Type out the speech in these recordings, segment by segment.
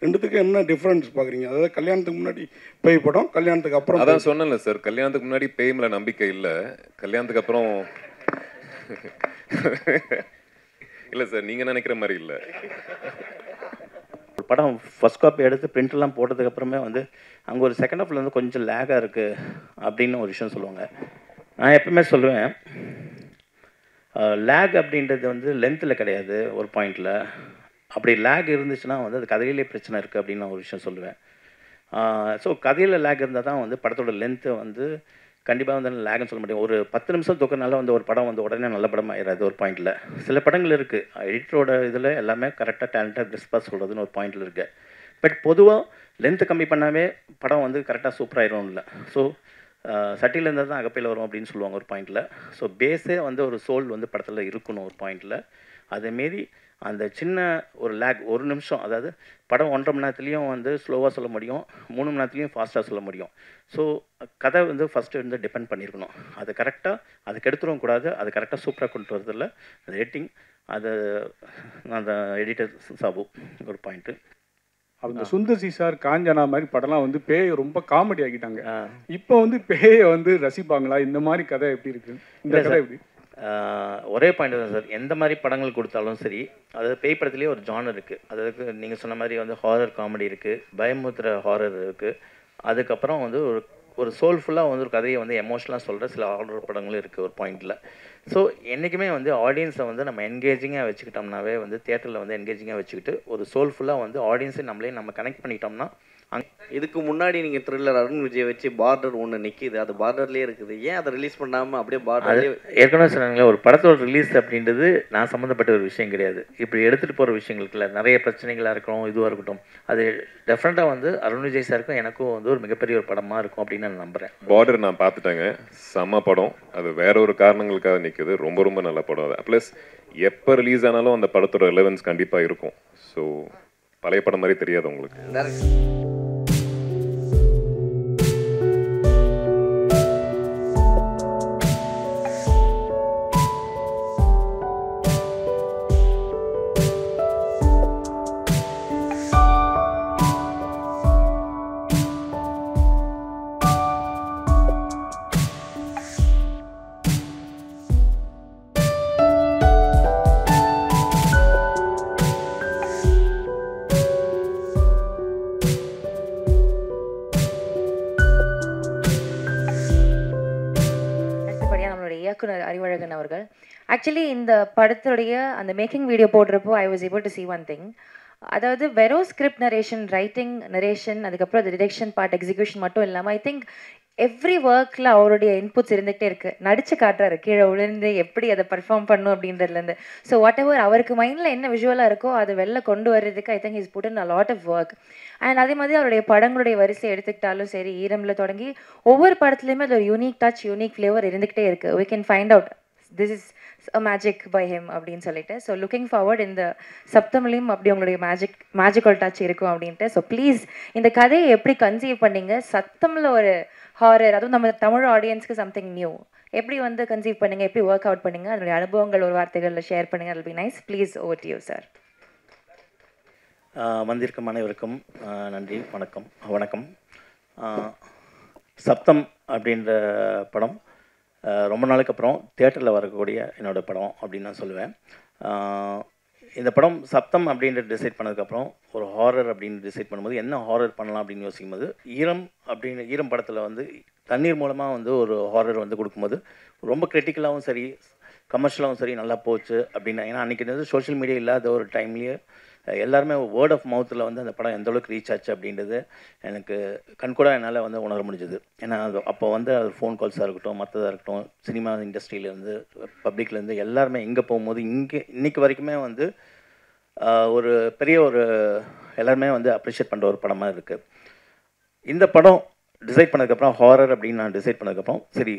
ரெண்டுத்துக்கு என்ன டிஃப்ரென்ஸ் பார்க்குறீங்க? அதாவது கல்யாணத்துக்கு முன்னாடி பேய் படம், கல்யாணத்துக்கு அப்புறம் அதான் சொன்னேன்ல சார், கல்யாணத்துக்கு முன்னாடி பேய் மேலே நம்பிக்கை இல்லை, கல்யாணத்துக்கு அப்புறம் இல்லை சார், நீங்கள் நினைக்கிற மாதிரி இல்லை. ஒரு படம் ஃபர்ஸ்ட் காப்பி எடுத்து பிரிண்ட்லாம் போட்டதுக்கப்புறமே வந்து அங்கே ஒரு செகண்ட் ஹாஃபில் வந்து கொஞ்சம் லேகாக இருக்குது அப்படின்னு ஒரு விஷயம் சொல்லுவாங்க. நான் எப்பவுமே சொல்லுவேன், லேக் அப்படின்றது வந்து லென்த்தில் கிடையாது ஒரு பாயிண்டில். அப்படி லேக் இருந்துச்சுன்னா வந்து அது கதையிலே பிரச்சனை இருக்குது அப்படின்னு நான் ஒரு விஷயம் சொல்லுவேன். ஸோ கதையில் லேக் இருந்தால் தான் வந்து படத்தோட லென்த்து வந்து கண்டிப்பாக வந்து லேக்னு சொல்ல முடியும். ஒரு 10 நிமிஷம் தூக்கனால வந்து ஒரு படம் வந்து உடனே நல்ல படம் ஆயிடாது ஒரு பாயிண்டில். சில படங்கள் இருக்குது, எடிட்டரோட இதில் எல்லாமே கரெக்டாக டேலண்டாக டிஸ்பாஸ் சொல்கிறதுன்னு ஒரு பாயிண்டில் இருக்குது. பட் பொதுவாக லென்த்து கம்மி பண்ணாவே படம் வந்து கரெக்டாக சூப்பராகிடும் இல்லை. ஸோ சட்டியில் இருந்தால் தான் அகப்பையில் வரும் அப்படின்னு சொல்லுவாங்க ஒரு பாயிண்டில். ஸோ பேஸே வந்து ஒரு சோல் வந்து படத்தில் இருக்கணும் ஒரு பாயிண்டில். அதேமாரி அந்த சின்ன ஒரு லேக், ஒரு நிமிஷம், அதாவது படம் 1.5 மணி நேரத்துலேயும் வந்து ஸ்லோவாக சொல்ல முடியும், 3 மணி நேரத்துலேயும் ஃபாஸ்ட்டாக சொல்ல முடியும். ஸோ கதை வந்து ஃபஸ்ட்டு வந்து டிபெண்ட் பண்ணியிருக்கணும். அது கரெக்டாக அதுக்கு எடுத்துடவும் கூடாது, அது கரெக்டாக சூப்பராக கொண்டு வரதில்ல அது எடிட்டிங். அது அந்த எடிட்டர் சாபு ஒரு பாயிண்ட்டு. அவங்க சுந்தர் சி சார் காஞ்சனா மாதிரி படம்லாம் வந்து பேயை ரொம்ப காமெடி ஆக்கிட்டாங்க. இப்போ வந்து பேயை வந்து ரசிப்பாங்களா? இந்த மாதிரி கதை எப்படி இருக்கு? இந்த கதை எப்படி? ஒரே பாயிண்ட் தான் சார், எந்த மாதிரி படங்கள் கொடுத்தாலும் சரி, அதாவது பேய் படத்துலேயே ஒரு ஜானர் இருக்குது. அதாவது நீங்கள் சொன்ன மாதிரி வந்து ஹாரர் காமெடி இருக்குது, பயமுறுத்துகிற ஹாரர் இருக்குது, அதுக்கப்புறம் வந்து ஒரு சோல்ஃபுல்லாக வந்து ஒரு கதையை வந்து எமோஷனலாக சொல்கிற சில ஹாரர் படங்களும் இருக்குது ஒரு பாயிண்டில். ஸோ என்றைக்குமே வந்து ஆடியன்ஸை வந்து நம்ம என்கேஜிங்காக வச்சுக்கிட்டோம்னாவே வந்து தியேட்டரில் வந்து என்கேஜிங்காக வச்சுக்கிட்டு ஒரு சோல்ஃபுல்லாக வந்து ஆடியன்ஸை நம்மளே நம்ம கனெக்ட் பண்ணிட்டோம்னா. இதுக்கு முன்னாடி நீங்கள் த்ரில்லர் அருண் விஜய் வச்சு பார்டர் ஒன்று நிற்கிது, அது பார்டர்லேயே இருக்குது, ஏன் அதை ரிலீஸ் பண்ணாமல் அப்படியே பார்டர்லேயே? ஏற்கனவே சொன்னாங்களே, ஒரு படத்தோட ரிலீஸ் அப்படின்றது நான் சம்மந்தப்பட்ட ஒரு விஷயம் கிடையாது. இப்படி எடுத்துகிட்டு போகிற விஷயங்களுக்குல நிறைய பிரச்சனைகளாக இருக்கணும், இதுவாக இருக்கட்டும், அது டெஃபினட்டாக வந்து அருண் விஜய் சாருக்கும் எனக்கும் வந்து ஒரு மிகப்பெரிய ஒரு படமாக இருக்கும் அப்படின்னு நான் நம்புகிறேன். பார்டர் நான் பார்த்துட்டேங்க, செம்ம படம். அது வேற ஒரு காரணங்களுக்காக நிற்குது, ரொம்ப ரொம்ப நல்ல படம் அது. ப்ளஸ் எப்போ ரிலீஸ் ஆனாலும் அந்த படத்தோட ரெலவன்ஸ் கண்டிப்பாக இருக்கும். ஸோ பழைய படம் மாதிரி தெரியாது உங்களுக்கு. இயக்குனர் அறிவழகன் அவர்கள் ஆக்சுவலி இந்த படத்துடைய அந்த மேக்கிங் வீடியோ போடுறப்போ I was able to see one thing. அதாவது வெறும் ஸ்கிரிப்ட் நரேஷன், ரைட்டிங், நரேஷன், அதுக்கப்புறம் அது டிரெக்ஷன் பார்ட், எக்ஸிக்யூஷன் மட்டும் இல்லாமல் ஐ திங்க் எவ்ரி ஒர்க்கில் அவருடைய இன்புட்ஸ் இருந்துகிட்டே இருக்குது. நடிச்சு காட்டுறாரு, கீழே விழுந்து எப்படி அதை பர்ஃபார்ம் பண்ணும் அப்படின்றதுலேருந்து. ஸோ வாட் எவர் அவருக்கு மைண்டில் என்ன விஷுவலாக இருக்கோ அதை வெளில கொண்டு வர்றதுக்கு I think is put in a lot of work. And அதே மாதிரி அவருடைய படங்களுடைய வரிசை எடுத்துக்கிட்டாலும் சரி, ஈரமில் தொடங்கி ஒவ்வொரு படத்துலையுமே அது ஒரு யூனிக் டச், யூனிக் ஃப்ளேவர் இருந்துகிட்டே இருக்குது. we can find out this is a magic by him அப்படின்னு சொல்லிட்டு. ஸோ லுக்கிங் ஃபார்வர்ட் இந்த சப்தமிலையும் அப்படி உங்களுடைய மேஜிக்கல் டச் இருக்கும் அப்படின்ட்டு. ஸோ ப்ளீஸ் இந்த கதையை எப்படி கன்சீவ் பண்ணீங்க? சத்தமில் ஒரு ஹாரர், அதுவும் நம்ம தமிழ் ஆடியன்ஸ்க்கு சம்திங் நியூ, எப்படி வந்து கன்சீவ் பண்ணுங்க, எப்படி ஒர்க் அவுட் பண்ணுங்க, அதனுடைய அனுபவங்கள் ஒரு வார்த்தைகளில் ஷேர் பண்ணுங்க. அது be nice. Please over to you sir. வந்திருக்கும் அனைவருக்கும் நன்றி, வணக்கம். சப்தம் அப்படின்ற படம் ரொம்ப நாளுக்கு அப்புறம் தியேட்டரில் வரக்கூடிய என்னோடய படம் அப்படின்னு நான் சொல்லுவேன். இந்த படம் சப்தம் அப்படின்ற டிசைட் பண்ணதுக்கப்புறம் ஒரு ஹாரர் அப்படின்னு டிசைட் பண்ணும்போது என்ன ஹாரர் பண்ணலாம் அப்படின்னு யோசிக்கும்போது ஈரம் படத்தில் வந்து தண்ணீர் மூலமாக வந்து ஒரு ஹாரர் வந்து கொடுக்கும்போது ரொம்ப கிரிட்டிக்கலாகவும் சரி, கமர்ஷியலாகவும் சரி நல்லா போச்சு அப்படின்னு. ஏன்னா அன்றைக்கி வந்து சோஷியல் மீடியா இல்லாத ஒரு டைம்லேயே எல்லாருமே வேர்ட் ஆஃப் மவுத்தில் வந்து அந்த படம் எந்தளவுக்கு ரீச் ஆச்சு அப்படின்றது எனக்கு கண்கூட என்னால் வந்து உணர முடிஞ்சுது. ஏன்னா அது அப்போ வந்து அது ஃபோன் கால்ஸாக இருக்கட்டும், மற்றதாக இருக்கட்டும், சினிமா இண்டஸ்ட்ரியிலேருந்து, பப்ளிக்லேருந்து எல்லாருமே எங்கே போகும்போது இன்றைக்கி வரைக்குமே வந்து ஒரு பெரிய ஒரு எல்லாருமே வந்து அப்ரிஷியேட் பண்ணுற ஒரு படமாக இருக்குது. இந்த படம் டிசைட் பண்ணதுக்கப்புறம் ஹாரர் அப்படின்னு நான் டிசைட் பண்ணதுக்கப்புறம் சரி,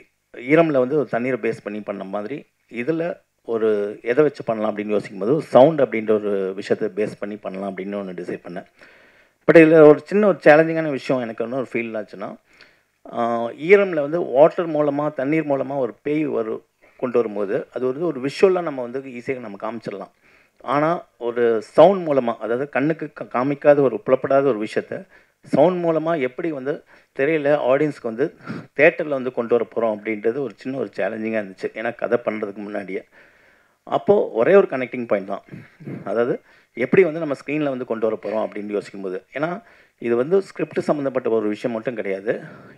ஈரமில் வந்து ஒரு தண்ணீரை பேஸ் பண்ணி பண்ண மாதிரி இதில் ஒரு எதை வச்சு பண்ணலாம் அப்படின்னு யோசிக்கும்போது சவுண்ட் அப்படின்ற ஒரு விஷயத்தை பேஸ் பண்ணி பண்ணலாம் அப்படின்னு ஒன்று டிசைட் பண்ணேன். பட் இதில் ஒரு சின்ன ஒரு சேலஞ்சிங்கான விஷயம் எனக்கு ஒன்று ஒரு ஃபீல் ஆச்சுன்னா, ஈரமில் வந்து வாட்டர் மூலமாக, தண்ணீர் மூலமாக ஒரு பேய் கொண்டு வரும்போது அது ஒரு விஷுவலாக நம்ம வந்து ஈஸியாக நம்ம காமிச்சிடலாம். ஆனால் ஒரு சவுண்ட் மூலமாக, அதாவது கண்ணுக்கு காமிக்காத ஒரு புலப்படாத ஒரு விஷயத்த சவுண்ட் மூலமாக எப்படி வந்து திரையில் ஆடியன்ஸ்க்கு வந்து தேட்டரில் வந்து கொண்டு வர போகிறோம் அப்படின்றது ஒரு சின்ன ஒரு சேலஞ்சிங்காக இருந்துச்சு. ஏன்னா கதை பண்ணுறதுக்கு முன்னாடியே அப்போது ஒரே ஒரு கனெக்டிங் பாயிண்ட் தான், அதாவது எப்படி வந்து நம்ம ஸ்க்ரீனில் வந்து கொண்டு வர போகிறோம் அப்படின்னு யோசிக்கும்போது. ஏன்னா இது வந்து ஸ்கிரிப்ட் சம்மந்தப்பட்ட ஒரு விஷயம் மட்டும் கிடையாது.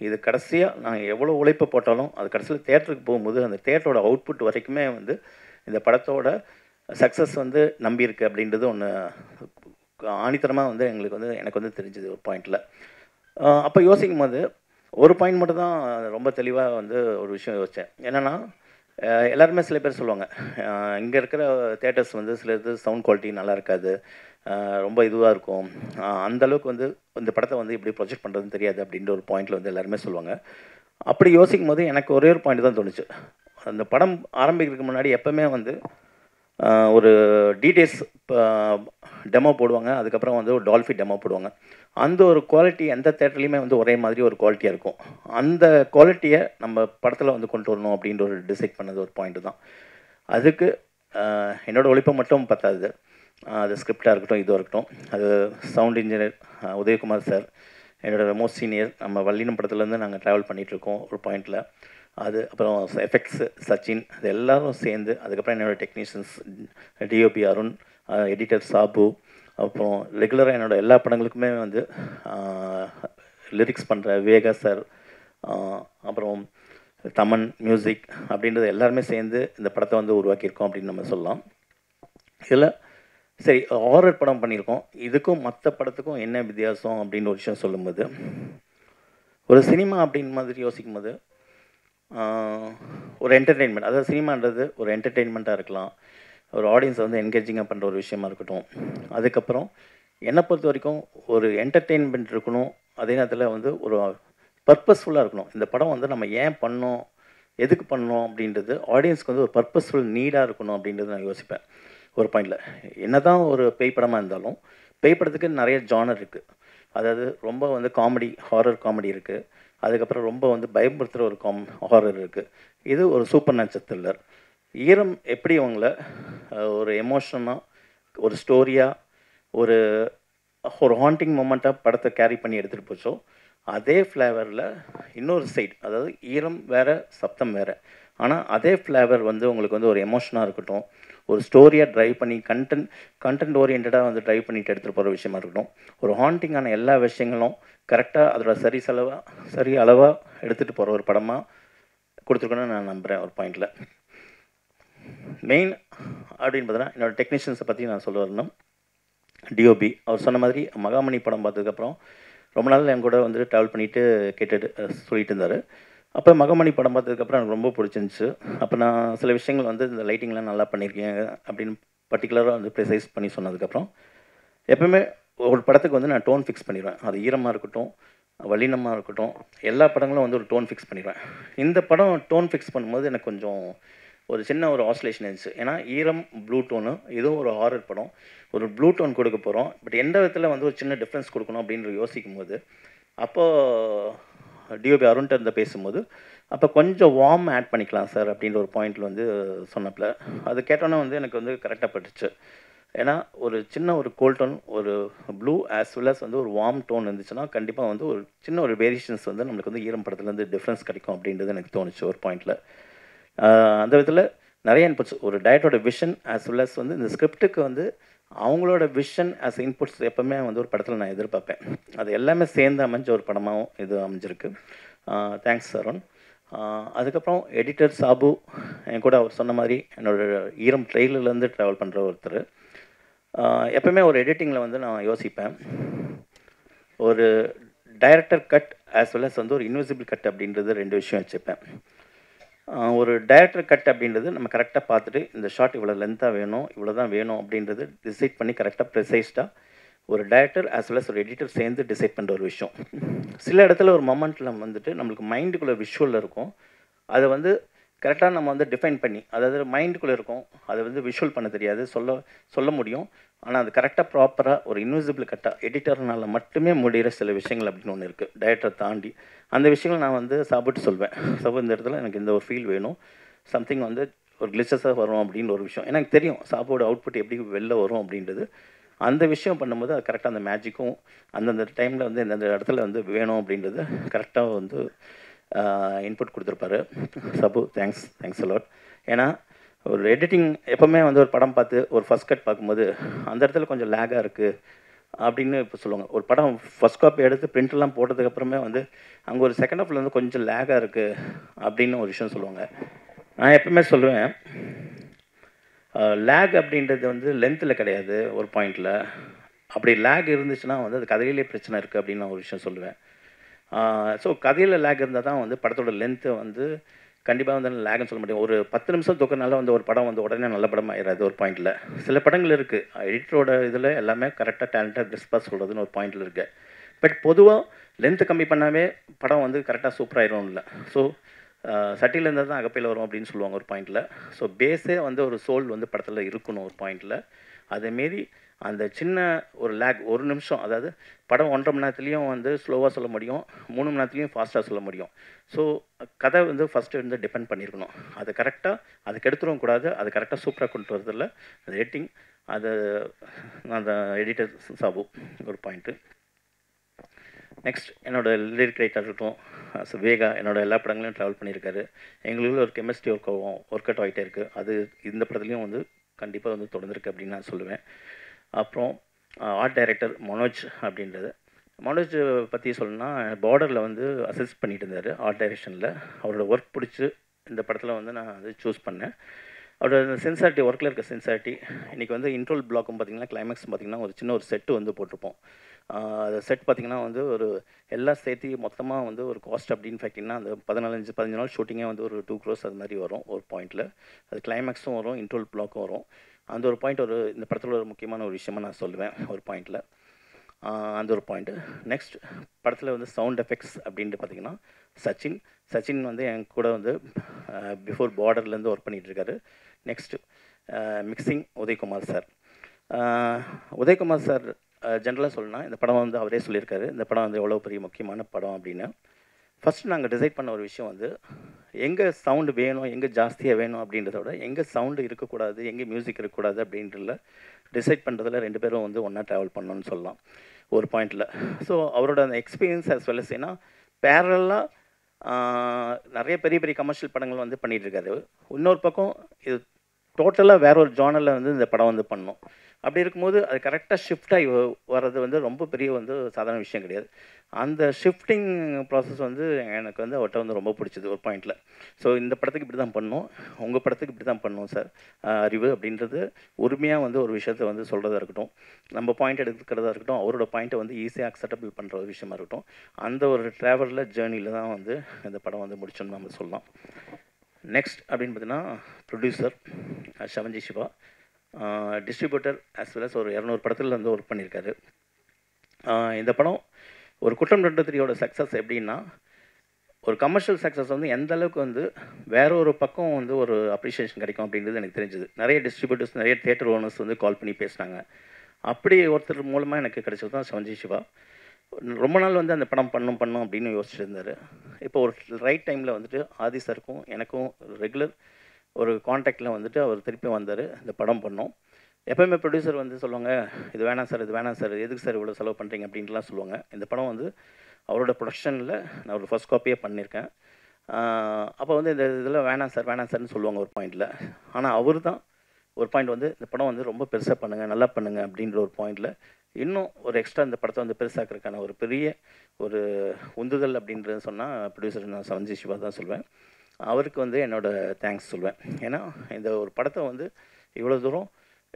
இது கடைசியாக நான் எவ்வளோ உழைப்பு போட்டாலும் அது கடைசியில் தேட்டருக்கு போகும்போது அந்த தேட்டரோட அவுட்புட் வரைக்குமே வந்து இந்த படத்தோட சக்ஸஸ் வந்து நம்பியிருக்கு அப்படின்றது ஒன்று ஆணித்தரமாக வந்து எனக்கு வந்து தெரிஞ்சுது ஒரு பாயிண்டில். அப்போ யோசிக்கும் போது ஒரு பாயிண்ட் மட்டும் தான் ரொம்ப தெளிவாக வந்து ஒரு விஷயம் யோசித்தேன். என்னென்னா எல்லாருமே சில பேர் சொல்லுவாங்க, இங்கே இருக்கிற தேட்டர்ஸ் வந்து சில இது சவுண்ட் குவாலிட்டி நல்லா இருக்காது, ரொம்ப இதுவாக இருக்கும், அந்தளவுக்கு வந்து இந்த படத்தை வந்து இப்படி ப்ரொஜெக்ட் பண்ணுறதுன்னு தெரியாது அப்படின்ற ஒரு பாயிண்டில் வந்து எல்லாருமே சொல்லுவாங்க. அப்படி யோசிக்கும் போது எனக்கு ஒரே ஒரு பாயிண்ட் தான் தோணுச்சு. அந்த படம் ஆரம்பிக்கிறதுக்கு முன்னாடி எப்போவுமே வந்து ஒரு டீடைல்ஸ் டெமோ போடுவாங்க, அதுக்கப்புறம் வந்து ஒரு டால்ஃபி டெமோ போடுவாங்க. அந்த ஒரு குவாலிட்டி எந்த தேட்டர்லேயுமே வந்து ஒரே மாதிரி ஒரு குவாலிட்டியாக இருக்கும். அந்த குவாலிட்டியை நம்ம படத்தில் வந்து கொண்டு வரணும் அப்படின்ற ஒரு டிசைட் பண்ணது ஒரு பாயிண்ட்டு தான். அதுக்கு என்னோடய உழைப்பை மட்டும் பத்தாது, அது ஸ்கிரிப்டாக இருக்கட்டும், இதுவாக இருக்கட்டும், அது சவுண்ட் இன்ஜினியர் உதயகுமார் சார், என்னோடய மோஸ்ட் சீனியர், நம்ம வல்லினம் படத்துலேருந்து நாங்கள் ட்ராவல் பண்ணிகிட்ருக்கோம் ஒரு பாயிண்டில், அது அப்புறம் எஃபெக்ட்ஸு சச்சின், அது எல்லோரும் சேர்ந்து, அதுக்கப்புறம் என்னோடய டெக்னீஷியன்ஸ் டிஓபி அருண், எடிட்டர் சாபு, அப்புறம் ரெகுலராக என்னோடய எல்லா படங்களுக்குமே வந்து லிரிக்ஸ் பண்ணுற வேகா சார், அப்புறம் தமன் மியூசிக் அப்படின்றது எல்லாருமே சேர்ந்து இந்த படத்தை வந்து உருவாக்கியிருக்கோம் அப்படின்னு நம்ம சொல்லலாம். இதில் சரி ஹாரர் படம் பண்ணியிருக்கோம், இதுக்கும் மற்ற படத்துக்கும் என்ன வித்தியாசம் அப்படின்னு ஒரு விஷயம் சொல்லும்போது, ஒரு சினிமா அப்படின்னு மாதிரி யோசிக்கும் போது ஒரு என்டர்டெயின்மெண்ட், அதாவது சினிமான்றது ஒரு என்டர்டெயின்மெண்ட்டாக இருக்கலாம், ஒரு ஆடியன்ஸை வந்து என்கேஜிங்காக பண்ணுற ஒரு விஷயமா இருக்கட்டும். அதுக்கப்புறம் என்னை பொறுத்த வரைக்கும் ஒரு என்டர்டெயின்மெண்ட் இருக்கணும், அதே நேரத்தில் வந்து ஒரு பர்பஸ்ஃபுல்லாக இருக்கணும். இந்த படம் வந்து நம்ம ஏன் பண்ணோம், எதுக்கு பண்ணோம் அப்படின்றது ஆடியன்ஸ்க்கு வந்து ஒரு பர்பஸ்ஃபுல் நீடாக இருக்கணும் அப்படின்றது நான் யோசிப்பேன் ஒரு பாயிண்டில். என்ன தான் ஒரு பேய் படமாக இருந்தாலும் பேய் படத்துக்கு நிறைய ஜானர் இருக்குது. அதாவது ரொம்ப வந்து காமெடி, ஹாரர் காமெடி இருக்குது, அதுக்கப்புறம் ரொம்ப வந்து பயமுறுத்துகிற ஒரு ஹாரர் இருக்குது, இது ஒரு சூப்பர் நேச்சுரல் த்ரில்லர். ஈரம் எப்படி அவங்கள ஒரு எமோஷனாக, ஒரு ஸ்டோரியாக, ஒரு ஹாண்டிங் மூமெண்ட்டாக படத்தை கேரி பண்ணி எடுத்துகிட்டு போச்சோ, அதே ஃப்ளேவரில் இன்னொரு சைட், அதாவது ஈரம் வேறு சப்தம் வேறு, ஆனால் அதே ஃப்ளேவர் வந்து உங்களுக்கு வந்து ஒரு எமோஷனாக இருக்கட்டும், ஒரு ஸ்டோரியாக ட்ரைவ் பண்ணி கண்டென்ட் ஓரியன்டாக வந்து ட்ரைவ் பண்ணிட்டு எடுத்துகிட்டு போகிற விஷயமா இருக்கட்டும், ஒரு ஹாண்டிங்கான எல்லா விஷயங்களும் கரெக்டாக அதோட சரி அளவாக எடுத்துகிட்டு போகிற ஒரு படமாக கொடுத்துருக்கணும்னு நான் நம்புகிறேன் ஒரு பாயிண்டில். மெயின் அப்படின்னு பார்த்தீங்கன்னா என்னோடய டெக்னீஷியன்ஸை பற்றி நான் சொல்ல வரணும். டிஓபி அவர் சொன்ன மாதிரி மகாமணி படம் பார்த்ததுக்கப்புறம் ரொம்ப நாள் என் கூட வந்து ட்ராவல் பண்ணிவிட்டு கேட்டுட்டு சொல்லிட்டு இருந்தார். அப்போ மகாமணி படம் பார்த்ததுக்கப்புறம் எனக்கு ரொம்ப பிடிச்சிருந்துச்சு. அப்போ நான் சில விஷயங்கள் வந்து இந்த லைட்டிங்லாம் நல்லா பண்ணியிருக்கீங்க அப்படின்னு பர்டிகுலராக வந்து ப்ரிசைஸ் பண்ணி சொன்னதுக்கப்புறம், எப்போவுமே ஒரு படத்துக்கு வந்து நான் டோன் ஃபிக்ஸ் பண்ணிடுவேன். அது ஈரமாக இருக்கட்டும், வல்லினமாக இருக்கட்டும், எல்லா படங்களும் வந்து ஒரு டோன் ஃபிக்ஸ் பண்ணிடுவேன். இந்த படம் டோன் ஃபிக்ஸ் பண்ணும்போது எனக்கு கொஞ்சம் ஒரு சின்ன ஒரு ஆஸ்லேஷன் இருந்துச்சு. ஏன்னா ஈரம் ப்ளூ டோனு, இதுவும் ஒரு ஹாரர் படம், ஒரு ப்ளூ டோன் கொடுக்க போகிறோம், பட் எந்த விதத்தில் வந்து ஒரு சின்ன டிஃப்ரென்ஸ் கொடுக்கணும் அப்படின்னு யோசிக்கும் போது, அப்போது டிஓபி அருண்கிட்ட இருந்து பேசும்போது, அப்போ கொஞ்சம் வார்ம் ஆட் பண்ணிக்கலாம் சார் அப்படின்ற ஒரு பாயிண்டில் வந்து சொன்னப்பில், அது கேட்டோன்னே வந்து எனக்கு வந்து கரெக்டாக பட்டுச்சு. ஏன்னா ஒரு சின்ன ஒரு கோல்ட் டோன், ஒரு ப்ளூ ஆஸ் வெல் அஸ் வந்து ஒரு வார்ம் டோன் இருந்துச்சுன்னா கண்டிப்பாக வந்து ஒரு சின்ன ஒரு வேரியேஷன்ஸ் வந்து நம்மளுக்கு வந்து ஈரம் படத்துலேருந்து டிஃப்ரென்ஸ் கிடைக்கும் அப்படின்றது எனக்கு தோணுச்சு ஒரு பாயிண்டில். அந்த விதத்தில் நிறைய இன்புட்ஸ், ஒரு டைரக்டரோட விஷன் ஆஸ் வெல் அஸ் வந்து இந்த ஸ்கிரிப்டுக்கு வந்து அவங்களோட விஷன் ஆஸ் இன்புட்ஸ் எப்போவுமே வந்து ஒரு படத்தில் நான் எதிர்பார்ப்பேன். அது எல்லாமே சேர்ந்து அமைஞ்ச ஒரு படமாகவும் இது அமைஞ்சிருக்கு. தேங்க்ஸ் அருண். அதுக்கப்புறம் எடிட்டர் சாபு, என் கூட அவர் சொன்ன மாதிரி என்னோடய ஈரம் ட்ரெயிலர்லேருந்து ட்ராவல் பண்ணுற ஒருத்தர். எப்போவுமே ஒரு எடிட்டிங்கில் வந்து நான் யோசிப்பேன், ஒரு director cut as well as வந்து ஒரு இன்விசிபிள் கட் அப்படின்றது ரெண்டு விஷயம் வச்சுப்பேன். ஒரு டைரக்டர் கட் அப்படின்றது நம்ம கரெக்டாக பார்த்துட்டு இந்த ஷாட் இவ்வளோ லென்த்தாக வேணும், இவ்வளோ தான் வேணும் அப்படின்றது டிசைட் பண்ணி கரெக்டாக ப்ரிசைஸ்டாக ஒரு டைரக்டர் ஆஸ் வெல் அஸ் ஒரு எடிட்டர் சேர்ந்து டிசைட் பண்ணுற ஒரு விஷயம். சில இடத்துல ஒரு மொமெண்ட்டில் வந்துட்டு நம்மளுக்கு மைண்டுக்குள்ளே விஷுவல் இருக்கும், அதை வந்து கரெக்டாக நம்ம வந்து டிஃபைன் பண்ணி, அதாவது மைண்டுக்குள்ளே இருக்கும், அதை வந்து விஷுவல் பண்ண தெரியாது, சொல்ல முடியும், ஆனால் அது கரெக்டாக ப்ராப்பராக ஒரு இன்விசிபிள் கட்டாக எடிட்டர்னால் மட்டுமே முடிகிற சில விஷயங்கள் அப்படின்னு ஒன்று இருக்குது டைரக்டரை தாண்டி. அந்த விஷயங்கள் நான் வந்து சாப்பிட்டு சொல்வேன், சாப்பிட்டு இந்த இடத்துல எனக்கு இந்த ஒரு ஃபீல் வேணும், சம்திங் வந்து ஒரு கிளிச்சஸாக வரும் அப்படின்னு ஒரு விஷயம் எனக்கு தெரியும் சாப்போட அவுட்புட் எப்படி வெளில வரும் அப்படின்றது. அந்த விஷயம் பண்ணும்போது அது கரெக்டாக அந்த மேஜிக்கும் அந்தந்த டைமில் வந்து எந்தெந்த இடத்துல வந்து வேணும் அப்படின்றது கரெக்டாக வந்து இன்புட் கொடுத்துருப்பாரு. சபு தேங்க்ஸ் அலாட். ஏன்னா ஒரு எடிட்டிங் எப்போவுமே வந்து ஒரு படம் பார்த்து ஒரு ஃபர்ஸ்ட் கட் பார்க்கும்போது அந்த இடத்துல கொஞ்சம் லேகாக இருக்குது அப்படின்னு இப்போ சொல்லுவாங்க. ஒரு படம் ஃபர்ஸ்ட் காப்பி எடுத்து பிரிண்ட்லாம் போட்டதுக்கப்புறமே வந்து அங்கே ஒரு செகண்ட் ஹாஃபில் வந்து கொஞ்சம் லேகாக இருக்குது அப்படின்னு ஒரு விஷயம் சொல்லுவாங்க. நான் எப்பவுமே சொல்லுவேன் லேக் அப்படின்றது வந்து லென்த்தில் கிடையாது ஒரு பாயிண்டில். அப்படி லேக் இருந்துச்சுன்னா வந்து அது கதையிலே பிரச்சனை இருக்குது அப்படின்னு நான் ஒரு விஷயம் சொல்லுவேன். ஸோ கதையில் லேக் இருந்தால் தான் வந்து படத்தோட லென்த்து வந்து கண்டிப்பாக வந்து லேக்னு சொல்ல முடியும். ஒரு 10 நிமிஷம் தூக்கனால வந்து ஒரு படம் வந்து உடனே நல்ல படம் ஆயிடாது ஒரு பாயிண்டில். சில படங்கள் இருக்குது எடிட்டரோட இதில் எல்லாமே கரெக்டாக டேலண்டாக டிஸ்பாக சொல்கிறதுன்னு ஒரு பாயிண்டில் இருக்குது. பட் பொதுவாக லென்த்து கம்மி பண்ணாவே படம் வந்து கரெக்டாக சூப்பராகிடும் இல்லை. ஸோ சட்டியில் இருந்தால் தான் அகப்பையில் வரும் அப்படின்னு சொல்லுவாங்க ஒரு பாயிண்டில். ஸோ பேஸே வந்து ஒரு சோல் வந்து படத்தில் இருக்கணும் ஒரு பாயிண்டில். அதேமாரி அந்த சின்ன ஒரு லேக் ஒரு நிமிஷம், அதாவது படம் 1.5 மணி நேரத்துலேயும் வந்து ஸ்லோவாக சொல்ல முடியும், 3 மணி நேரத்துலேயும் ஃபாஸ்ட்டாக சொல்ல முடியும். ஸோ கதை வந்து ஃபஸ்ட்டு வந்து டிபெண்ட் பண்ணியிருக்கணும். அது கரெக்டாக அதுக்கு எடுத்துடவும் கூடாது, அது கரெக்டாக சூப்பராக கொண்டு வரதில்ல அது எடிட்டிங். அது அந்த எடிட்டர் சாபு ஒரு பாயிண்ட்டு. நெக்ஸ்ட் என்னோடய லிரிக் ரைட்டர் இருக்கட்டும் வேகா என்னோடய எல்லா படங்களையும் ட்ராவல் பண்ணியிருக்காரு. எங்களுக்குள்ள ஒரு கெமிஸ்ட்ரி ஒர்க் அவுட் ஆகிட்டே இருக்குது. அது இந்த படத்துலையும் வந்து கண்டிப்பாக வந்து தொடர்ந்துருக்கு அப்படின்னு நான் சொல்லுவேன். அப்புறம் ஆர்ட் டைரக்டர் மனோஜ் அப்படின்றது. மனோஜ் பற்றி சொல்லணும்னா பார்டரில் வந்து அசிஸ்ட் பண்ணிட்டு இருந்தார் ஆர்ட் டைரக்ஷனில். அவரோட ஒர்க் பிடிச்சி இந்த படத்தில் வந்து நான் அது சூஸ் பண்ணேன். அவரோட சென்சாரிட்டி, ஒர்க்கில் இருக்க சென்சாரிட்டி. இன்றைக்கி வந்து இன்ட்ரோல் பிளாக்கும் பார்த்திங்கன்னா கிளைமேக்ஸ் பார்த்திங்கன்னா ஒரு சின்ன ஒரு செட்டு வந்து போட்டிருப்போம். அது செட் பார்த்திங்கன்னா வந்து ஒரு எல்லாம் சேர்த்து மொத்தமாக வந்து ஒரு காஸ்ட் அப்படின்னு பார்த்திங்கன்னா அந்த 15 நாள் ஷூட்டிங்கே வந்து ஒரு 2 crores அது மாதிரி வரும் ஒரு பாயிண்டில். அது கிளைமேக்ஸும் வரும், இன்ட்ரோல் பிளாக்கும் வரும். அந்த ஒரு பாயிண்ட் ஒரு இந்த படத்தில் ஒரு முக்கியமான ஒரு விஷயமாக நான் சொல்லுவேன் ஒரு பாயிண்டில். அந்த ஒரு பாயிண்ட்டு. நெக்ஸ்ட் படத்தில் வந்து சவுண்ட் எஃபெக்ட்ஸ் அப்படின்ட்டு பார்த்திங்கன்னா சச்சின் வந்து என் கூட வந்து பிஃபோர் பார்டர்லேருந்து ஒர்க் பண்ணிகிட்ருக்காரு. Next mixing Udayakumar sir. Udayakumar sir ஜென்ரலாக சொல்லணும்னா இந்த படம் வந்து அவரே சொல்லியிருக்காரு இந்த படம் வந்து எவ்வளோ பெரிய முக்கியமான படம் அப்படின்னு. ஃபஸ்ட்டு நாங்கள் டிசைட் பண்ண ஒரு விஷயம் வந்து எங்கே சவுண்டு வேணும், எங்கே ஜாஸ்தியாக வேணும் அப்படின்றத விட எங்கே சவுண்டு இருக்கக்கூடாது, எங்கே மியூசிக் இருக்கக்கூடாது அப்படின்றத டிசைட் பண்ணுறதுல 2 பேரும் வந்து ஒன்றா ட்ராவல் பண்ணணும்னு சொல்லலாம் ஒரு பாயிண்டில். ஸோ அவரோட அந்த எக்ஸ்பீரியன்ஸ் as well as ஏன்னா பேரலாக நிறைய பெரிய பெரிய கமர்ஷியல் படங்கள் வந்து பண்ணிகிட்ருக்காரு. இன்னொரு பக்கம் இது டோட்டலாக வேற ஒரு ஜானரில் வந்து இந்த படம் வந்து பண்ணோம். அப்படி இருக்கும்போது அது கரெக்டாக ஷிஃப்ட் ஆகி வர்றது வந்து ரொம்ப பெரிய வந்து சாதாரண விஷயம் கிடையாது. அந்த ஷிஃப்டிங் ப்ராசஸ் வந்து எனக்கு வந்து அவர்கிட்ட வந்து ரொம்ப பிடிச்சது ஒரு பாயிண்டில். ஸோ இந்த படத்துக்கு இப்படி தான் பண்ணோம், உங்கள் படத்துக்கு இப்படி தான் பண்ணோம் சார் அறிவு அப்படின்றது உரிமையாக வந்து ஒரு விஷயத்தை வந்து சொல்கிறதா இருக்கட்டும், நம்ம பாயிண்ட் எடுக்கிறதா இருக்கட்டும், அவரோட பாயிண்ட்டை வந்து ஈஸியாக அக்செப்டபிள் பண்ணுற ஒரு விஷயமா இருக்கட்டும், அந்த ஒரு ட்ராவலில் ஜேர்னியில் தான் வந்து இந்த படம் வந்து முடிச்சோன்னு நம்ம சொல்லலாம். நெக்ஸ்ட் அப்படின்னு பார்த்தீங்கன்னா ப்ரொடியூசர் ஷவன்ஜி Siva, distributor as well as ஒரு 200 படத்தில் வந்து ஒர்க் பண்ணியிருக்காரு. இந்த படம் ஒரு குற்றம் 2 சக்ஸஸ் எப்படின்னா ஒரு கமர்ஷியல் சக்ஸஸ் வந்து எந்த அளவுக்கு வந்து வேற ஒரு பக்கம் வந்து ஒரு அப்ரிஷியேஷன் கிடைக்கும் அப்படின்றது எனக்கு தெரிஞ்சது. நிறைய டிஸ்ட்ரிபியூட்டர்ஸ், நிறைய தியேட்டர் ஓனர்ஸ் வந்து கால் பண்ணி பேசினாங்க. அப்படி ஒருத்தர் மூலமாக எனக்கு கிடைச்சது தான் ஷவன்ஜி சிவா. ரொம்ப நாள் வந்து அந்த படம் பண்ணணும் அப்படின்னு யோசிச்சுட்டு இருந்தார். இப்போ ஒரு ரைட் டைமில் வந்துட்டு ஆதி சாருக்கும் எனக்கும் ரெகுலர் ஒரு காண்டாக்டில் வந்துட்டு அவர் திருப்பி வந்தார். இந்த படம் பண்ணோம். எப்போயுமே ப்ரொடியூசர் வந்து சொல்லுவாங்க இது வேணாம் சார், எதுக்கு சார் இவ்வளோ செலவு பண்ணுறீங்க அப்படின்ட்டுலாம் சொல்லுவாங்க. இந்த படம் வந்து அவரோட ப்ரொடக்ஷனில் நான் ஒரு ஃபர்ஸ்ட் காப்பியே பண்ணியிருக்கேன். அப்போ வந்து இந்த இதில் வேணாம் சார்னு சொல்லுவாங்க ஒரு பாயிண்டில். ஆனால் அவர் தான் ஒரு பாயிண்ட் வந்து இந்த படம் வந்து ரொம்ப பெருசாக பண்ணுங்கள், நல்லா பண்ணுங்கள் அப்படின்ற ஒரு பாயிண்டில் இன்னும் ஒரு எக்ஸ்ட்ரா இந்த படத்தை வந்து பெருசாக்கிறதுக்கான ஒரு பெரிய ஒரு உந்துதல் அப்படின்றது சொன்னால் ப்ரொடியூசர் நான் ஷவன்ஜி சிவா தான் சொல்வேன். அவருக்கு வந்து என்னோடய தேங்க்ஸ் சொல்வேன். ஏன்னா இந்த ஒரு படத்தை வந்து இவ்வளோ தூரம்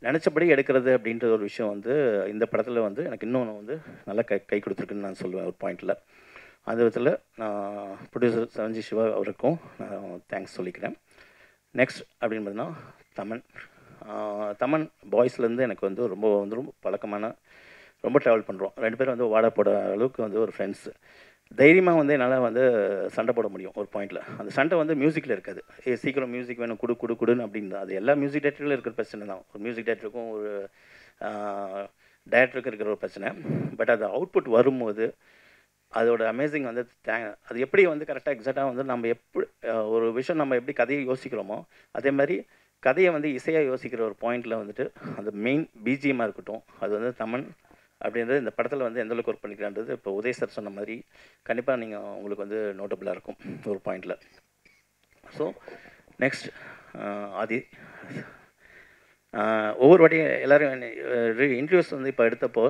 நினச்சபடி எடுக்கிறது அப்படின்ற ஒரு விஷயம் வந்து இந்த படத்தில் வந்து எனக்கு இன்னொன்று வந்து நல்லா கை கொடுத்துருக்குன்னு நான் சொல்லுவேன் ஒரு பாயிண்டில். அந்த விதத்தில் நான் ப்ரொடியூசர் ஷவன்ஜி சிவா அவருக்கும் நான் தேங்க்ஸ் சொல்லிக்கிறேன். நெக்ஸ்ட் அப்படின்னு பார்த்தீங்கன்னா தமன் பாய்ஸ்லேருந்து எனக்கு வந்து ரொம்ப பழக்கமான, ரொம்ப ட்ராவல் பண்ணுறோம். 2 பேரும் வந்து வாடா போட அளவுக்கு வந்து ஒரு ஃப்ரெண்ட்ஸு. தைரியமாக வந்து என்னால் வந்து சண்டை போட முடியும் ஒரு பாயிண்டில். அந்த சண்டை வந்து மியூசிக்கில் இருக்காது. சீக்கிரம் மியூசிக் வேணும் குடுன்னு அப்படின்னு. அது எல்லா மியூசிக் டேரக்டரில் இருக்கிற பிரச்சனை தான். ஒரு மியூசிக் டேரக்டருக்கும் ஒரு டைரக்டருக்கும் இருக்கிற ஒரு பிரச்சனை. பட் அது அவுட்புட் வரும்போது அதோட அமேசிங் வந்து அது எப்படி வந்து கரெக்டாக எக்ஸாக்டாக வந்து நம்ம எப்படி ஒரு விஷயம் நம்ம எப்படி கதையை யோசிக்கிறோமோ அதே மாதிரி கதையை வந்து இசையாக யோசிக்கிற ஒரு பாயிண்டில் வந்துட்டு அந்த மெயின் பிஜிஎம்மாக இருக்கட்டும் அது வந்து தமன் அப்படின்றது இந்த படத்தில் வந்து எந்தளவுக்கு ஒர்க் பண்ணிக்கிறான்றது இப்போ உதய் சார் சொன்ன மாதிரி கண்டிப்பாக நீங்கள் உங்களுக்கு வந்து நோட்டபுளாக இருக்கும் ஒரு பாயிண்டில். ஸோ நெக்ஸ்ட் ஆதி ஒவ்வொரு வாட்டியும் எல்லோரும் இன்டர்வியூஸ் வந்து இப்போ எடுத்தப்போ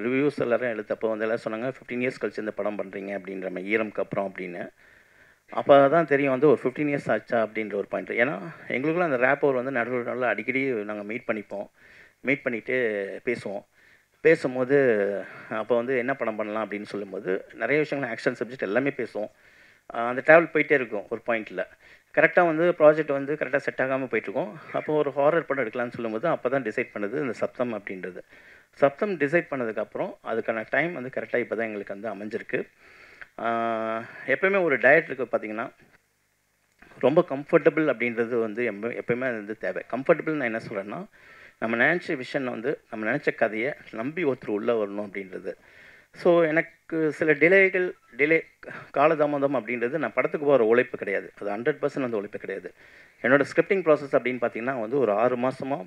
ரிவ்யூஸ் எல்லோரும் எடுத்தப்போ வந்து எல்லோரும் சொன்னாங்க 15 இயர்ஸ் கழிச்சு இந்த படம் பண்ணுறீங்க அப்படின்ற மாதிரி ஈரம்க்கு அப்புறம் அப்படின்னு. அப்போ தான் தெரியும் வந்து ஒரு 15 இயர்ஸ் ஆச்சா அப்படின்ற ஒரு பாயிண்ட். ஏன்னா எங்களுக்குள்ள அந்த ரேப் ஓவர் வந்து நடுவில் அடிக்கடி நாங்கள் மீட் பண்ணிவிட்டு பேசும்போது அப்போ வந்து என்ன படம் பண்ணலாம் அப்படின்னு சொல்லும்போது நிறைய விஷயங்கள் ஆக்ஷன் சப்ஜெக்ட் எல்லாமே பேசுவோம். அந்த ட்ராவல் போயிட்டே இருக்கும் ஒரு பாயிண்டில். கரெக்டாக வந்து ப்ராஜெக்ட் வந்து கரெக்டாக செட் ஆகாமல் போயிட்டுருக்கோம். அப்போது ஒரு ஹாரர் படம் எடுக்கலாம்னு சொல்லும்போது அப்போ தான் டிசைட் பண்ணது இந்த சப்தம் அப்படின்றது. சப்தம் டிசைட் பண்ணதுக்கப்புறம் அதுக்கான டைம் வந்து கரெக்டாக இப்போ தான் எங்களுக்கு வந்து அமைஞ்சிருக்கு. எப்போயுமே ஒரு டைரக்டருக்கு பார்த்திங்கன்னா ரொம்ப கம்ஃபர்டபுள் அப்படின்றது வந்து எப்போயுமே அது தேவை. கம்ஃபர்டபுள் நான் என்ன சொல்கிறேன்னா நம்ம நினச்ச விஷன் வந்து நம்ம நினச்ச கதையை நம்பி ஒருத்தர் உள்ளே வரணும் அப்படின்றது. ஸோ எனக்கு சில டிலே காலதாமதம் அப்படின்றது நான் படத்துக்கு போகிற உழைப்பு கிடையாது. அது 100% அந்த உழைப்பு கிடையாது. என்னோடய ஸ்கிரிப்டிங் ப்ராசஸ் அப்படின்னு பார்த்திங்கன்னா வந்து ஒரு 6 மாதமோ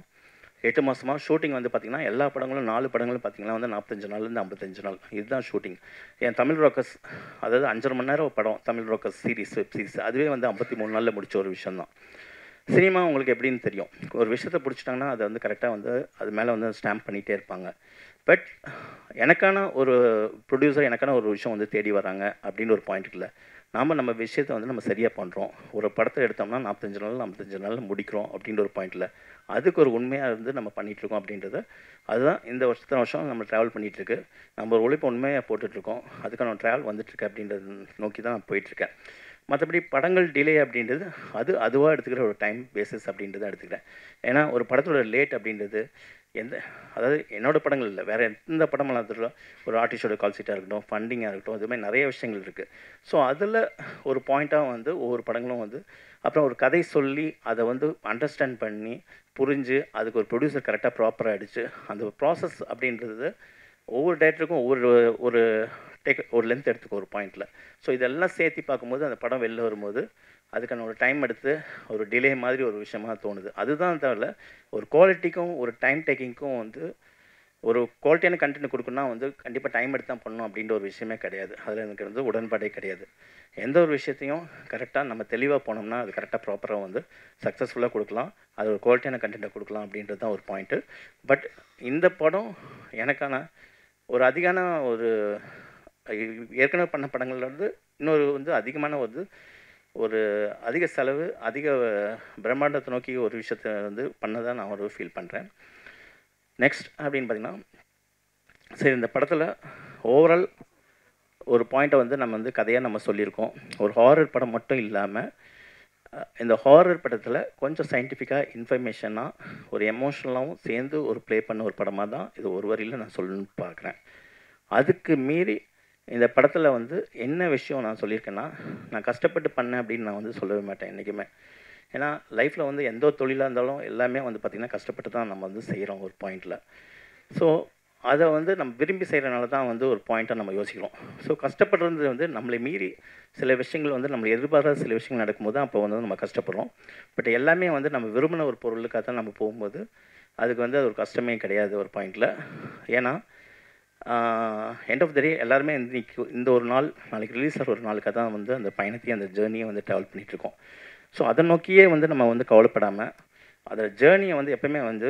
8 மாதமோ ஷூட்டிங் வந்து பார்த்திங்கன்னா எல்லா படங்களும் 4 படங்களும் பார்த்திங்கன்னா வந்து 45 நாள்லேருந்து 55 நாள் இதுதான் ஷூட்டிங். என் தமிழ் ராக்கர்ஸ் அதாவது 5.5 மணி நேரம் படம் தமிழ் ராக்கர்ஸ் வெப் சீரிஸ் அதுவே வந்து 53 நாளில் முடிச்ச ஒரு விஷயந்தான். சினிமா உங்களுக்கு எப்படின்னு தெரியும், ஒரு விஷயத்தை பிடிச்சிட்டாங்கன்னா அதை வந்து கரெக்டாக வந்து அது மேலே வந்து ஸ்டாம்ப் பண்ணிகிட்டே இருப்பாங்க. பட் எனக்கான ஒரு ப்ரொடியூசர் எனக்கான ஒரு விஷயம் வந்து தேடி வராங்க அப்படின்னு ஒரு பாயிண்ட் இல்லை. நம்ம விஷயத்தை வந்து நம்ம சரியாக பண்ணுறோம். ஒரு படத்தை எடுத்தோம்னா 45 நாளில் முடிக்கிறோம் அப்படின்ற ஒரு பாயிண்டில் அதுக்கு ஒரு உண்மையாக இருந்து நம்ம பண்ணிகிட்ருக்கோம் அப்படின்றத அதுதான் இந்த வருஷம் நம்ம ட்ராவல் பண்ணிகிட்ருக்கு. நம்ம ஒரு உழைப்பு உண்மையாக போட்டுட்ருக்கோம். அதுக்கான ட்ராவல் வந்துட்டுருக்கு அப்படின்றத நோக்கி தான் நான் போயிட்டுருக்கேன். மற்றபடி படங்கள் டிலே அப்படின்றது அதுவாக எடுத்துக்கிற ஒரு டைம் பேசிஸ் அப்படின்றத எடுத்துக்கிறேன். ஏன்னா ஒரு படத்தோட லேட் அப்படின்றது அதாவது என்னோடய படங்கள் இல்லை, வேறு எந்த படமெல்லாம் எடுத்துக்கலாம். ஒரு ஆர்டிஸ்டோட கால் சீட்டாக இருக்கட்டும், ஃபண்டிங்காக இருக்கட்டும், இதுமாதிரி நிறைய விஷயங்கள் இருக்குது. ஸோ அதில் ஒரு பாயிண்ட்டாக வந்து ஒவ்வொரு படங்களும் வந்து அப்புறம் ஒரு கதை சொல்லி அதை வந்து அண்டர்ஸ்டாண்ட் பண்ணி புரிஞ்சு அதுக்கு ஒரு ப்ரொடியூசர் கரெக்டாக ப்ராப்பராக அடித்து அந்த ப்ராசஸ் அப்படின்றது ஒவ்வொரு டேரக்டருக்கும் ஒரு லென்த் எடுத்துக்கும் ஒரு பாயிண்டில். ஸோ இதெல்லாம் சேர்த்து பார்க்கும்போது அந்த படம் வெளில வரும்போது அதுக்கான ஒரு டைம் எடுத்து ஒரு டிலே மாதிரி ஒரு விஷயமாக தோணுது. அதுதான் தவிர ஒரு குவாலிட்டிக்கும் ஒரு டைம் டேக்கிங்க்கும் வந்து ஒரு குவாலிட்டியான கண்டென்ட் கொடுக்கணும்னா வந்து கண்டிப்பாக டைம் எடுத்து தான் பண்ணணும் அப்படின்ற ஒரு விஷயமே கிடையாது. அதில் எனக்கு வந்து உடன்பாடே கிடையாது. எந்த ஒரு விஷயத்தையும் கரெக்டாக நம்ம தெளிவாக போனோம்னா அது கரெக்டாக ப்ராப்பராக வந்து சக்ஸஸ்ஃபுல்லாக கொடுக்கலாம், அது ஒரு குவாலிட்டியான கண்டென்ட்டை கொடுக்கலாம் அப்படின்றது தான் ஒரு பாயிண்ட்டு. பட் இந்த படம் எனக்கான ஒரு அதிகான ஒரு ஏற்கனவே பண்ண படங்கள்லேருந்து இன்னொரு வந்து அதிகமான ஒரு அதிக செலவு அதிக பிரம்மாண்டத்தை நோக்கி ஒரு விஷயத்தை வந்து பண்ணதான் நான் ஒரு ஃபீல் பண்ணுறேன். நெக்ஸ்ட் அப்படின்னு பார்த்திங்கன்னா சரி இந்த படத்தில் ஓவரால் ஒரு பாயிண்ட்டை வந்து நம்ம வந்து கதையாக நம்ம சொல்லியிருக்கோம். ஒரு ஹாரர் படம் மட்டும் இல்லாமல் இந்த ஹாரர் படத்தில் கொஞ்சம் சயின்டிஃபிக்காக இன்ஃபர்மேஷனாக ஒரு எமோஷ்னலாகவும் சேர்ந்து ஒரு ப்ளே பண்ண ஒரு படமாக தான் இது ஒரு வரியில் நான் சொல்லணும்னு பார்க்குறேன். அதுக்கு மீறி இந்த படத்தில் வந்து என்ன விஷயம் நான் சொல்லியிருக்கேன்னா நான் கஷ்டப்பட்டு பண்ணேன் அப்படின்னு நான் வந்து சொல்லவே மாட்டேன் என்றைக்குமே. ஏன்னா லைஃப்பில் வந்து எந்த ஒரு தொழிலாக இருந்தாலும் எல்லாமே வந்து பார்த்திங்கன்னா கஷ்டப்பட்டு தான் நம்ம வந்து செய்கிறோம் ஒரு பாயிண்டில். ஸோ அதை வந்து நம்ம விரும்பி செய்கிறனால தான் வந்து ஒரு பாயிண்ட்டாக நம்ம யோசிக்கிறோம். ஸோ கஷ்டப்படுறது வந்து நம்மளை மீறி சில விஷயங்கள் வந்து நம்மளை எதிர்பாராத சில விஷயங்கள் நடக்கும்போது அப்போ வந்து நம்ம கஷ்டப்படுறோம். பட் எல்லாமே வந்து நம்ம விரும்பின ஒரு பொருளுக்காக தான் நம்ம போகும்போது அதுக்கு வந்து அது ஒரு கஷ்டமே கிடையாது ஒரு பாயிண்டில். ஏன்னா எண்ட் ஆஃப் த டே எல்லாருமே இந்த ஒரு நாள் நாளைக்கு ரிலீஸ் ஆகிற ஒரு நாளுக்காக தான் வந்து அந்த பயணத்தையும் அந்த ஜேர்னியை வந்து ட்ராவல் பண்ணிகிட்ருக்கோம். ஸோ அதை நோக்கியே வந்து நம்ம வந்து கவலைப்படாமல் அந்த ஜேர்னியை வந்து எப்போயுமே வந்து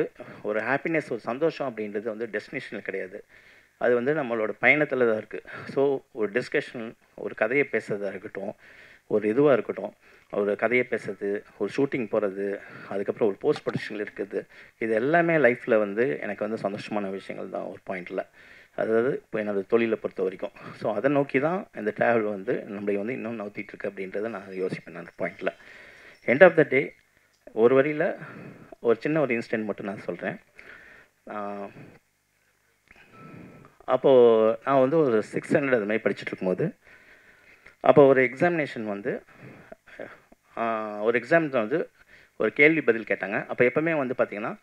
ஒரு ஹாப்பினஸ் ஒரு சந்தோஷம் அப்படின்றது வந்து டெஸ்டினேஷனில் கிடையாது, அது வந்து நம்மளோட பயணத்தில் தான் இருக்குது. ஸோ ஒரு டிஸ்கஷன் ஒரு கதையை பேசுகிறதா இருக்கட்டும், ஒரு இதுவாக இருக்கட்டும், ஒரு கதையை பேசுறது, ஒரு ஷூட்டிங் போகிறது, அதுக்கப்புறம் ஒரு போஸ்ட் ப்ரொடக்ஷனில் இருக்குது, இது எல்லாமே லைஃப்பில் வந்து எனக்கு வந்து சந்தோஷமான விஷயங்கள் தான் ஒரு பாயிண்டில். அதாவது இப்போ என்னோடய தொழிலை பொறுத்த வரைக்கும். ஸோ அதை நோக்கி தான் இந்த ட்ராவல் வந்து நம்மளை வந்து இன்னும் நவுத்திட்டுருக்கு அப்படின்றத நான் யோசிப்பேன் அந்த பாயிண்டில். எண்ட் ஆஃப் த டே ஒரு வரியில் ஒரு சின்ன ஒரு இன்சிடென்ட் மட்டும் நான் சொல்கிறேன். அப்போது நான் வந்து ஒரு 600 அது மாதிரி படிச்சுட்டு இருக்கும்போது அப்போ ஒரு எக்ஸாமினேஷன் வந்து ஒரு எக்ஸாமில் வந்து ஒரு கேள்வி பதில் கேட்டாங்க. அப்போ எப்போவுமே வந்து பார்த்திங்கன்னா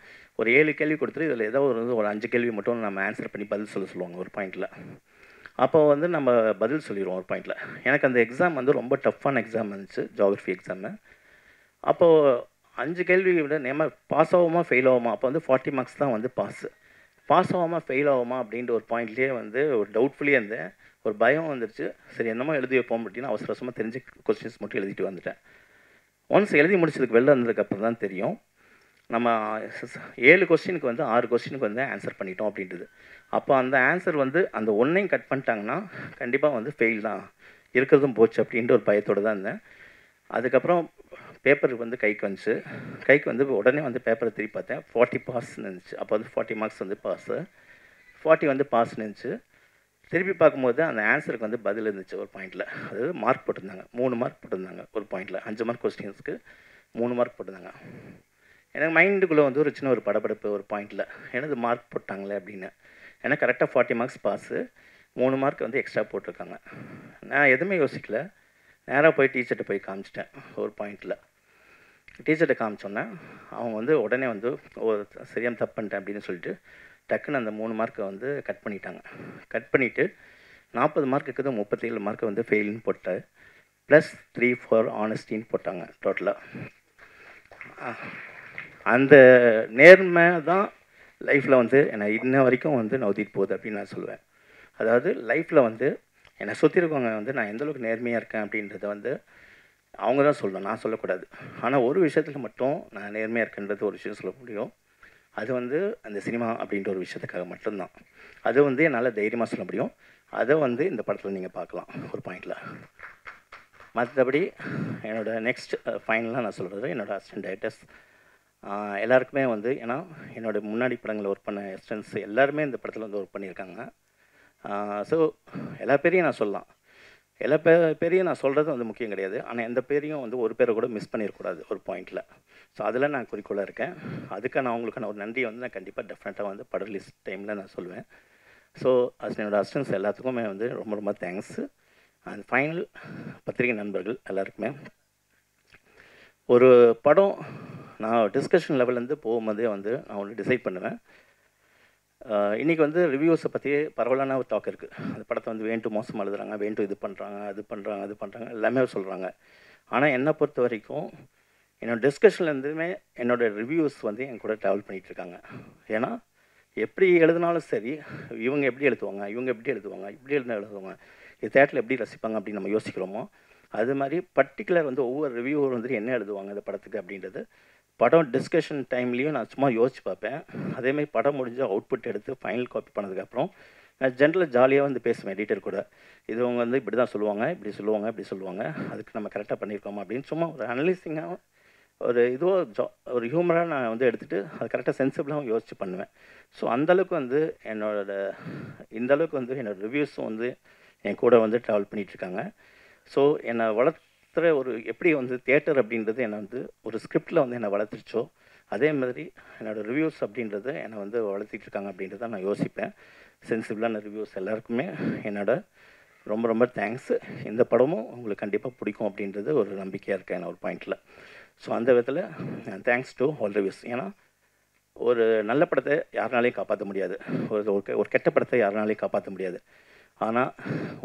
ஒரு 7 கேள்வி கொடுத்துட்டு இதில் ஏதோ ஒரு 5 கேள்வி மட்டும் நம்ம ஆன்சர் பண்ணி பதில் சொல்லுவாங்க ஒரு பாயிண்டில். அப்போ வந்து நம்ம பதில் சொல்லிடுவோம் ஒரு பாயிண்டில். எனக்கு அந்த எக்ஸாம் வந்து ரொம்ப டஃப்பான எக்ஸாம் இருந்துச்சு, ஜியாகிரஃபி எக்ஸாமு. அப்போது 5 கேள்வி விட பாஸ் ஆகுமா ஃபெயில் ஆகுமா, அப்போ வந்து 40 மார்க்ஸ் தான் வந்து பாஸ் ஆகாமல் ஃபெயில் ஆகுமா அப்படின்ற ஒரு பாயிண்ட்லேயே வந்து ஒரு டவுட்ஃபுல்லியே இருந்தேன். ஒரு பயம் வந்துருச்சு. சரி என்னமோ எழுதி வைப்போம் அப்படின்னு அவசர அவசரமாக தெரிஞ்ச கொஸ்டின்ஸ் மட்டும் எழுதிட்டு வந்துட்டேன். ஒன்ஸ் எழுதி முடிச்சதுக்கு வெளில வந்ததுக்கப்புறம் தான் தெரியும் நம்ம 7 கொஸ்டினுக்கு வந்து 6 கொஸ்டினுக்கு வந்து ஆன்சர் பண்ணிட்டோம் அப்படின்றது. அப்போ அந்த ஆன்சர் வந்து அந்த ஒன்றையும் கட் பண்ணிட்டாங்கன்னா கண்டிப்பாக வந்து ஃபெயில் தான், இருக்கிறதும் போச்சு அப்படின்ற ஒரு பயத்தோடு தான் இருந்தேன். அதுக்கப்புறம் பேப்பர் வந்து கைக்கு வந்து உடனே வந்து பேப்பரை திருப்பி பார்த்தேன். 40 பாஸ்ன்னு இருந்துச்சு. அப்போ வந்து 40 மார்க்ஸ் வந்து பாஸு, 40 வந்து பாஸ்ன்னு இருந்துச்சு. திருப்பி பார்க்கும்போது அந்த ஆன்சருக்கு வந்து பதில் இருந்துச்சு ஒரு பாயிண்டில். அதாவது மார்க் போட்டிருந்தாங்க, 3 மார்க் போட்டிருந்தாங்க ஒரு பாயிண்டில். 5 மார்க் கொஸ்டின்ஸ்க்கு 3 மார்க் போட்டிருந்தாங்க. எனக்கு மைண்டுக்குள்ளே வந்து ஒரு சின்ன ஒரு படபடப்பு ஒரு பாயிண்டில், எனது மார்க் போட்டாங்களே அப்படின்னு. ஏன்னா கரெக்டாக 40 மார்க்ஸ் பாஸு, 3 மார்க் வந்து எக்ஸ்ட்ரா போட்டிருக்காங்க. நான் எதுவுமே யோசிக்கல, நேராக போய் டீச்சர்கிட்ட போய் காமிச்சிட்டேன் ஒரு பாயிண்டில். டீச்சர்கிட்ட காமிச்சோன்னே அவங்க வந்து உடனே வந்து ஒரு சரியாக தப்பு பண்ணிட்டேன் அப்படின்னு சொல்லிட்டு டக்குன்னு அந்த 3 மார்க்கை வந்து கட் பண்ணிட்டாங்க. கட் பண்ணிவிட்டு 40 மார்க் இருக்குது, 37 மார்க்கை வந்து ஃபெயில்னு போட்டு +3 ஃபார் ஆனஸ்டின்னு போட்டாங்க டோட்டலாக. அந்த நேர்மை தான் லைஃப்பில் வந்து என்னை இன்ன வரைக்கும் வந்து நவுத்திட்டு போகுது அப்படின்னு நான் சொல்லுவேன். அதாவது லைஃப்பில் வந்து என்னை சுற்றி இருக்கவங்க வந்து நான் எந்தளவுக்கு நேர்மையாக இருக்கேன் அப்படின்றத வந்து அவங்க தான் சொல்லணும், நான் சொல்லக்கூடாது. ஆனால் ஒரு விஷயத்தில் மட்டும் நான் நேர்மையாக இருக்கேன்றது ஒரு விஷயம் சொல்ல முடியும். அது வந்து அந்த சினிமா அப்படின்ற ஒரு விஷயத்துக்காக மட்டும்தான். அது வந்து என்னால் தைரியமாக சொல்ல முடியும். அதை வந்து இந்த படத்தில் நீங்கள் பார்க்கலாம் ஒரு பாயிண்டில். மற்றபடி என்னோடய நெக்ஸ்ட் ஃபைனலாக நான் சொல்கிறது என்னோடய அசிஸ்டன்ட் டைரக்டர்ஸ் எல்லாருக்குமே வந்து, ஏன்னா என்னோடய முன்னாடி படங்களில் ஒர்க் பண்ண அசிஸ்டன்ட்ஸ் எல்லாருமே இந்த படத்தில் வந்து ஒர்க் பண்ணியிருக்காங்க. ஸோ எல்லா பேரையும் நான் சொல்லலாம், எல்லா பேரையும் நான் சொல்கிறது வந்து முக்கியம் கிடையாது. ஆனால் எந்த பேரையும் வந்து ஒரு பேரை கூட மிஸ் பண்ணிடக்கூடாது ஒரு பாயிண்டில். ஸோ அதில் நான் குறிக்கோளாக இருக்கேன். அதுக்காக நான் அவங்களுக்கான ஒரு நன்றியை வந்து நான் கண்டிப்பாக டெஃபினட்டாக வந்து படம் ரிலீஸ் டைமில் நான் சொல்லுவேன். ஸோ என்னோடய அசிஸ்டன்ஸ் எல்லாத்துக்குமே வந்து ரொம்ப ரொம்ப தேங்க்ஸு. அண்ட் ஃபைனல் பத்திரிகை நண்பர்கள் எல்லாருக்குமே, ஒரு படம் நான் டிஸ்கஷன் லெவல்லேருந்து போகும்போதே வந்து நான் ஒன்று டிசைட் பண்ணுவேன். இன்றைக்கி வந்து ரிவ்யூஸை பற்றி பரவலான ஒரு டாக் இருக்குது. அந்த படத்தை வந்து வேண்டு மோசமாக எழுதுறாங்க, வேண்டு இது பண்ணுறாங்க, அது பண்ணுறாங்க எல்லாமே சொல்கிறாங்க. ஆனால் என்னை பொறுத்த வரைக்கும் என்னோடய டிஸ்கஷன்லேருந்துமே என்னோடய ரிவ்யூஸ் வந்து என் கூட ட்ராவல் பண்ணிகிட்ருக்காங்க. ஏன்னா எப்படி எழுதினாலும் சரி, இவங்க எப்படி எழுதுவாங்க, இவங்க எப்படி எழுதுவாங்க, இப்படி எழுதுவாங்க, இது தேட்டரில் எப்படி ரசிப்பாங்க அப்படின்னு நம்ம யோசிக்கிறோமோ, அது மாதிரி பர்டிகுலர் வந்து ஒவ்வொரு ரிவ்யூவர் வந்துட்டு என்ன எழுதுவாங்க இந்த படத்துக்கு அப்படின்றது படம் டிஸ்கஷன் டைம்லேயும் நான் சும்மா யோசிச்சு பார்ப்பேன். அதேமாதிரி படம் முடிஞ்சு அவுட்புட் எடுத்து ஃபைனல் காப்பி பண்ணதுக்கப்புறம் நான் ஜென்ரலாக ஜாலியாக வந்து பேசுவேன் எடிட்டர் கூட. இது அவங்க வந்து இப்படி தான் சொல்லுவாங்க, இப்படி சொல்லுவாங்க, அதுக்கு நம்ம கரெக்டாக பண்ணியிருக்கோமா அப்படின்னு சும்மா ஒரு அனலைசிங்காக ஒரு ஒரு ஹியூமராக நான் வந்து எடுத்துகிட்டு அது கரெக்டாக சென்சிபிளாகவும் யோசித்து பண்ணுவேன். ஸோ அந்தளவுக்கு வந்து இந்தளவுக்கு வந்து என்னோடய ரிவ்யூஸும் வந்து என் கூட வந்து ட்ராவல் பண்ணிகிட்ருக்காங்க. ஸோ என்னை வளர்த்துற ஒரு எப்படி வந்து தியேட்டர் அப்படின்றது என்னை வந்து ஒரு ஸ்கிரிப்டில் வந்து என்னை வளர்த்துருச்சோ, அதே மாதிரி என்னோடய ரிவ்யூஸ் அப்படின்றது என்னை வந்து வளர்த்திட்ருக்காங்க அப்படின்றத நான் யோசிப்பேன். சென்சிபிளான ரிவ்யூஸ் எல்லாருக்குமே ரொம்ப ரொம்ப தேங்க்ஸு. இந்த படமும் உங்களுக்கு கண்டிப்பாக பிடிக்கும் அப்படின்றது ஒரு நம்பிக்கையாக இருக்கேன் நான் ஒரு பாயிண்டில். ஸோ அந்த விதத்தில் தேங்க்ஸ் டு ஆல் ரிவ்யூஸ். ஏன்னா ஒரு நல்ல படத்தை யாருனாலையும் காப்பாற்ற முடியாது, ஒரு கெட்ட படத்தை யாருனாலையும் காப்பாற்ற முடியாது. ஆனால்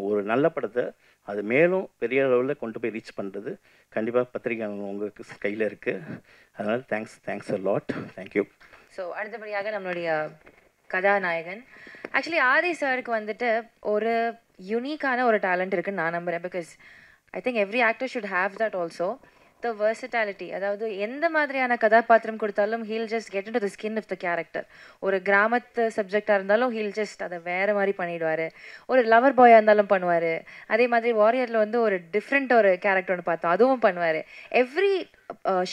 ஒரு நல்ல படத்தை அது மேலும் பெரிய அளவில் கொண்டு போய் ரீச் பண்ணுறது கண்டிப்பாக பத்திரிகை உங்களுக்கு கையில் இருக்குது. அதனால் thanks a lot. Thank you. So அடுத்தபடியாக நம்மளுடைய கதாநாயகன் ஆக்சுவலி ஆதி சாருக்கு வந்துட்டு ஒரு யூனிக்கான ஒரு டேலண்ட் இருக்குன்னு நான் நம்புகிறேன். Because I think every actor should have that also. The versatility, அதாவது எந்த மாதிரியான கதாபாத்திரம் கொடுத்தாலும் he'll just get into the skin of the character. ஒரு கிராமத்து சப்ஜெக்டாக இருந்தாலும் ஹீல் ஜஸ்ட் அதை வேறு மாதிரி பண்ணிவிடுவார். ஒரு லவர் பாயாக இருந்தாலும் பண்ணுவார். அதே மாதிரி வாரியரில் வந்து ஒரு டிஃப்ரெண்ட் ஒரு கேரக்டர் ஒன்று பார்த்தோம், அதுவும் பண்ணுவார். Every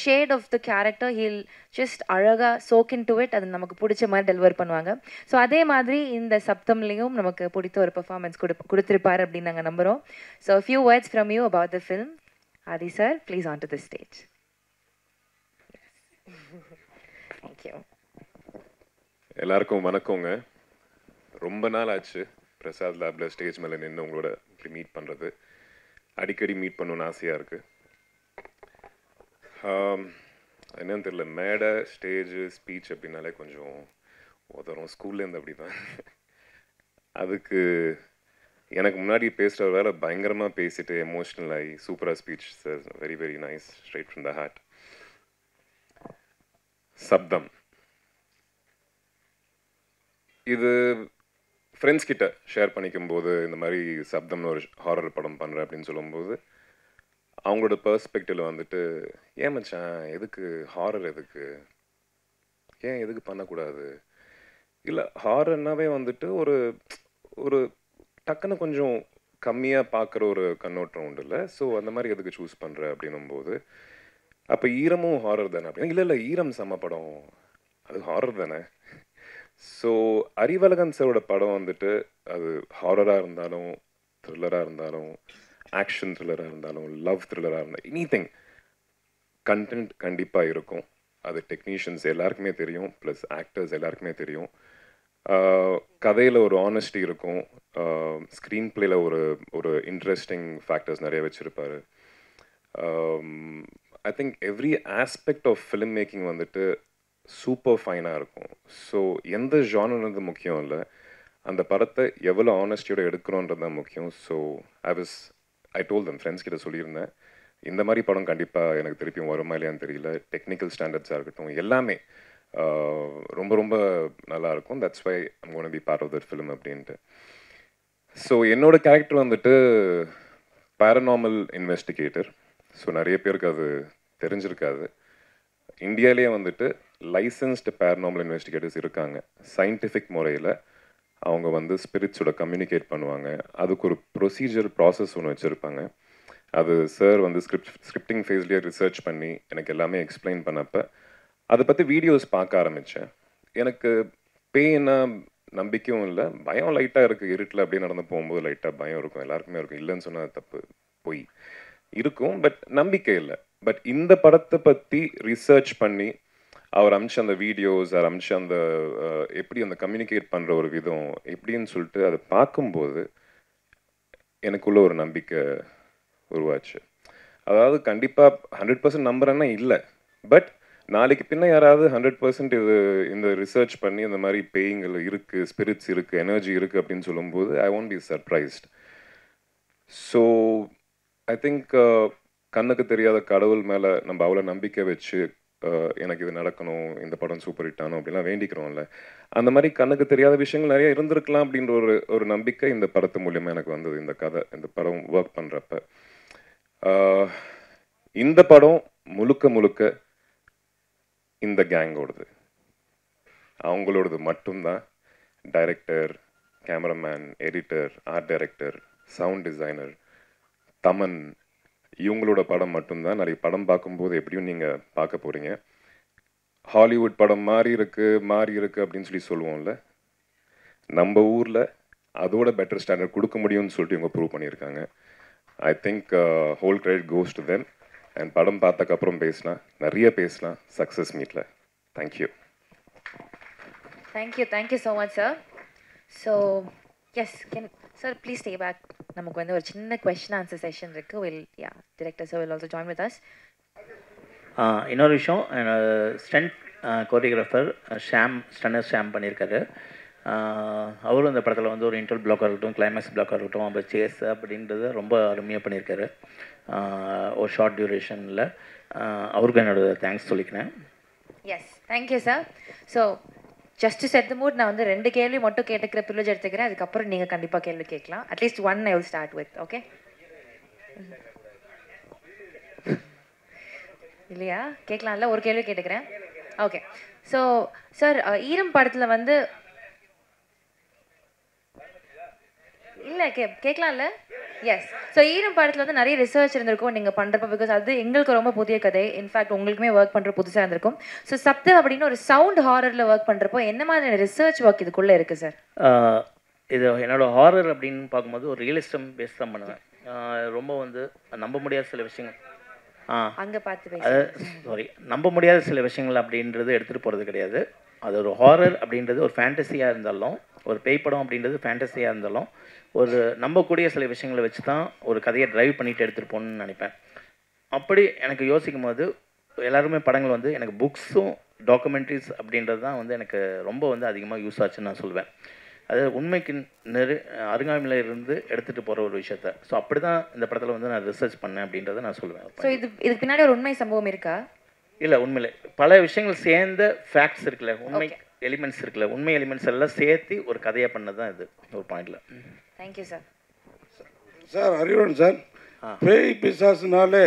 shade of the character he'll just அழகாக சோக் இன் டு இட், அது நமக்கு பிடிச்ச மாதிரி டெலிவர் பண்ணுவாங்க. ஸோ அதே மாதிரி இந்த சப்தம்லேயும் நமக்கு பிடித்த ஒரு பெர்ஃபார்மன்ஸ் கொடுத்துருப்பார் அப்படின்னு நாங்கள் நம்புகிறோம். So few words from you about the film. Adi sir, please onto the stage. Thank you. எல்லாருக்கும் வணக்கங்க. ரொம்ப நாள் ஆச்சு பிரசாத் லேப்ல ஸ்டேஜ் மேலே நின்று உங்களோட இப்படி மீட் பண்ணுறது. அடிக்கடி மீட் பண்ணணும்னு ஆசையாக இருக்குது. என்னன்னு தெரியல, மேடை ஸ்டேஜு ஸ்பீச் அப்படின்னாலே கொஞ்சம் உதறும். ஸ்கூல்லேருந்து அப்படி தான். அதுக்கு எனக்கு முன்னாடி பேசுகிற வேலை பயங்கரமாக பேசிட்டு எமோஷ்னல் ஆகி சூப்பராக speech sir, very very nice, straight from the heart. சப்தம் இது ஃப்ரெண்ட்ஸ் கிட்ட ஷேர் பண்ணிக்கும் போது இந்த மாதிரி சப்தம்னு ஒரு ஹாரர் படம் பண்ணுறேன் அப்படின்னு சொல்லும்போது அவங்களோட பெர்ஸ்பெக்டிவில் வந்துட்டு ஏன் மச்சான் எதுக்கு ஹாரர், எதுக்கு பண்ணக்கூடாது, இல்லை ஹாரர்னாவே வந்துட்டு ஒரு ஒரு டக்குன்னு கொஞ்சம் கம்மியாக பார்க்குற ஒரு கண்ணோட்டம் உண்டு இல்லை, ஸோ அந்த மாதிரி எதுக்கு சூஸ் பண்ணுற அப்படின்னும் போது அப்போ ஈரமும் ஹாரர் தானே அப்படின்னா, இல்லை ஈரம் செம்ம படம் அது ஹாரர் தானே. ஸோ அறிவழகன் சாரோட படம் வந்துட்டு அது ஹாரராக இருந்தாலும் த்ரில்லராக இருந்தாலும் ஆக்ஷன் த்ரில்லராக இருந்தாலும் லவ் த்ரில்லராக இருந்தாலும் எனிதிங் கண்டென்ட் கண்டிப்பாக இருக்கும். அது டெக்னீஷியன்ஸ் எல்லாருக்குமே தெரியும், ப்ளஸ் ஆக்டர்ஸ் எல்லாருக்குமே தெரியும். கதையில் ஒரு ஆனஸ்டி இருக்கும், ஸ்க்ரீன் பிளேயில் ஒரு இன்ட்ரெஸ்டிங் ஃபேக்டர்ஸ் நிறைய வச்சுருப்பார். I think every aspect of film making வந்துட்டு சூப்பர் ஃபைனாக இருக்கும். ஸோ எந்த ஜானர்ன்றது முக்கியம் இல்லை, அந்த படத்தை எவ்வளோ ஆனஸ்டியோட எடுக்கிறோன்றது தான் முக்கியம். So I told them, friends கிட்ட சொல்லியிருந்தேன் இந்த மாதிரி படம் கண்டிப்பாக எனக்கு திருப்பியும் வருமா இல்லையான்னு தெரியல. டெக்னிக்கல் ஸ்டாண்டர்ட்ஸாக இருக்கட்டும் எல்லாமே ரொம்ப ரொம்ப நல்லாயிருக்கும். That's why I'm gonna be part of that film அப்படின்ட்டு. ஸோ என்னோடய கேரக்டர் வந்துட்டு பேரநார்மல் இன்வெஸ்டிகேட்டர். ஸோ நிறைய பேருக்கு அது தெரிஞ்சிருக்காது. இந்தியாவிலேயே வந்துட்டு லைசன்ஸ்டு பேரநார்மல் இன்வெஸ்டிகேட்டர்ஸ் இருக்காங்க. சயின்டிஃபிக் முறையில் அவங்க வந்து ஸ்பிரிட்ஸோட கம்யூனிகேட் பண்ணுவாங்க. அதுக்கு ஒரு ப்ரொசீஜர் ப்ராசஸ் ஒன்று வச்சுருப்பாங்க. அது சார் வந்து ஸ்கிரிப்டிங் ஃபேஸ்லேயே ரிசர்ச் பண்ணி எனக்கு எல்லாமே எக்ஸ்பிளைன் பண்ணப்போ அதை பற்றி வீடியோஸ் பார்க்க ஆரம்பித்தேன். எனக்கு பேய்னா நம்பிக்கையும் இல்லை, பயம் லைட்டாக இருக்குது. இருட்டில் அப்படியே நடந்து போகும்போது லைட்டாக பயம் இருக்கும், எல்லாருக்குமே இருக்கும், இல்லைன்னு சொன்னால் தப்பு, போய் இருக்கும், பட் நம்பிக்கை இல்லை. பட் இந்த படத்தை பற்றி ரிசர்ச் பண்ணி அவர் அமிச்ச அந்த வீடியோஸ், அவர் அமிச்ச அந்த எப்படி அந்த கம்யூனிகேட் பண்ணுற ஒரு விதம் எப்படின்னு சொல்லிட்டு அதை பார்க்கும்போது எனக்குள்ள ஒரு நம்பிக்கை உருவாச்சு. அதாவது கண்டிப்பாக 100% நம்புறேன்னா இல்லை, பட் நாளைக்கு பின்ன யாராவது 100% இந்த ரிசர்ச் பண்ணி இந்த மாதிரி பேய்கள் இருக்குது, ஸ்பிரிட்ஸ் இருக்குது, எனர்ஜி இருக்குது அப்படின்னு சொல்லும்போது I won't be surprised. So I think கண்ணுக்கு தெரியாத கடவுள் மேலே நம்ம அவ்வளோ நம்பிக்கை வச்சு எனக்கு இது நடக்கணும், இந்த படம் சூப்பர் ஹிட் ஆகணும் அப்படிலாம் வேண்டிக்கிறோம்ல, அந்த மாதிரி கண்ணுக்கு தெரியாத விஷயங்கள் நிறைய இருந்திருக்கலாம் அப்படின்ற ஒரு நம்பிக்கை இந்த படத்து மூலியமாக எனக்கு வந்தது. இந்த கதை, இந்த படம் ஒர்க் பண்ணுறப்ப இந்த படம் முழுக்க இந்த கேங்கோடது, அவங்களோடது மட்டும்தான். Director, cameraman, editor, art director, sound designer, Thaman, இவங்களோட படம் மட்டும்தான். நாளைக்கு படம் பார்க்கும்போது எப்படியும் நீங்கள் பார்க்க போகிறீங்க. ஹாலிவுட் படம் மாறி இருக்கு அப்படின்னு சொல்லுவோம்ல, நம்ம ஊரில் அதோட பெட்டர் ஸ்டாண்டர்ட் கொடுக்க முடியும்னு சொல்லிட்டு இவங்க ப்ரூவ் பண்ணியிருக்காங்க. I think whole credit goes to them. And படம் பார்த்ததுக்கப்புறம் நிறைய பேசலாம் சக்ஸஸ் மீட்டில். Thank you. Thank you so much sir. So yes sir please stay back. நமக்கு வந்து ஒரு சின்ன கொஸ்டின் ஆன்சர் செஷன் இருக்குது. Director sir will also join with us. இன்னொரு விஷயம், ஸ்டண்ட் கோரியோகிராஃபர் ஷாம் பண்ணியிருக்காரு. அவரும் இந்த படத்தில் வந்து ஒரு இன்டர் பிளாக்காக இருக்கட்டும், கிளைமேக்ஸ் பிளாக்காக இருக்கட்டும், அப்புறம் சேஸ் அப்படின்றத ரொம்ப அருமையாக பண்ணியிருக்காரு. ஒரு ஷார்ட் டியூரேஷனில் அவருக்கு என்னோட தேங்க்ஸ் சொல்லிக்கிறேன். Yes thank you sir. So just to set the mood, நான் வந்து 2 கேள்வி மட்டும் கேட்டுக்கிற ப்ரிவிலேஜ் எடுத்துக்கிறேன். அதுக்கப்புறம் நீங்கள் கண்டிப்பாக கேள்வி கேட்கலாம். At least 1 I will start with. Okay இல்லையா? கேட்கலாம்ல? ஒரு கேள்வி கேட்டுக்கிறேன். ஓகே. ஸோ சார், ஈரம் படத்தில் வந்து இல்லை கேட்கலாம்ல? எஸ். ஸோ ஈரம் படத்தில் வந்து நிறைய ரிசர்ச் இருந்திருக்கும் நீங்கள் பண்ணுறப்ப, பிகாஸ் அது எங்களுக்கு ரொம்ப புதிய கதை. இன்ஃபேக்ட் உங்களுக்குமே ஒர்க் பண்ணுற புதுசாக இருந்திருக்கும். ஸோ சப்தம் அப்படின்னு ஒரு சவுண்ட் ஹாரரில் ஒர்க் பண்ணுறப்போ என்ன மாதிரியான ரிசர்ச் ஒர்க் இதுக்குள்ளே இருக்குது சார்? இது என்னோடய ஹாரர் அப்படின்னு பார்க்கும்போது ஒரு ரியலிஸ்டம் பேஸ் தான் பண்ணுவேன். ரொம்ப வந்து நம்ப முடியாத சில விஷயங்கள் அங்கே பார்த்து நம்ப முடியாத சில விஷயங்கள் அப்படின்றது எடுத்துகிட்டு போகிறது கிடையாது. அது ஒரு ஹாரர் அப்படின்றது ஒரு ஃபேண்டஸியாக இருந்தாலும், ஒரு பேய் படம் அப்படின்றது ஃபேண்டஸியாக இருந்தாலும், ஒரு நம்பக்கூடிய சில விஷயங்களை வச்சு தான் ஒரு கதையை ட்ரைவ் பண்ணிட்டு எடுத்துகிட்டு போகணுன்னு நினைப்பேன். அப்படி எனக்கு யோசிக்கும் போது எல்லாருமே படங்கள் வந்து எனக்கு புக்ஸும் டாக்குமெண்ட்ரிஸ் அப்படின்றது தான் வந்து எனக்கு ரொம்ப வந்து அதிகமாக யூஸ் ஆச்சுன்னு நான் சொல்வேன். அது உண்மைக்கு அருகாமையில் இருந்து எடுத்துகிட்டு போகிற ஒரு விஷயத்த. ஸோ அப்படி தான் இந்த படத்தில் வந்து நான் ரிசர்ச் பண்ணேன் அப்படின்றத நான் சொல்லுவேன். ஸோ இதுக்கு பின்னாடி ஒரு உண்மை சம்பவம் இருக்கா? இல்லை, உண்மையிலே பல விஷயங்கள் சேர்ந்த ஃபேக்ட்ஸ் இருக்குல்ல, உண்மை எலிமெண்ட்ஸ் இருக்குல்ல, உண்மை எலிமெண்ட்ஸ் எல்லாம் சேர்த்து ஒரு கதையாக பண்ணது தான் இது ஒரு பாயிண்டில். Thank you sir. சார் அறிவுடன் சார், பேய் பிசாசுனாலே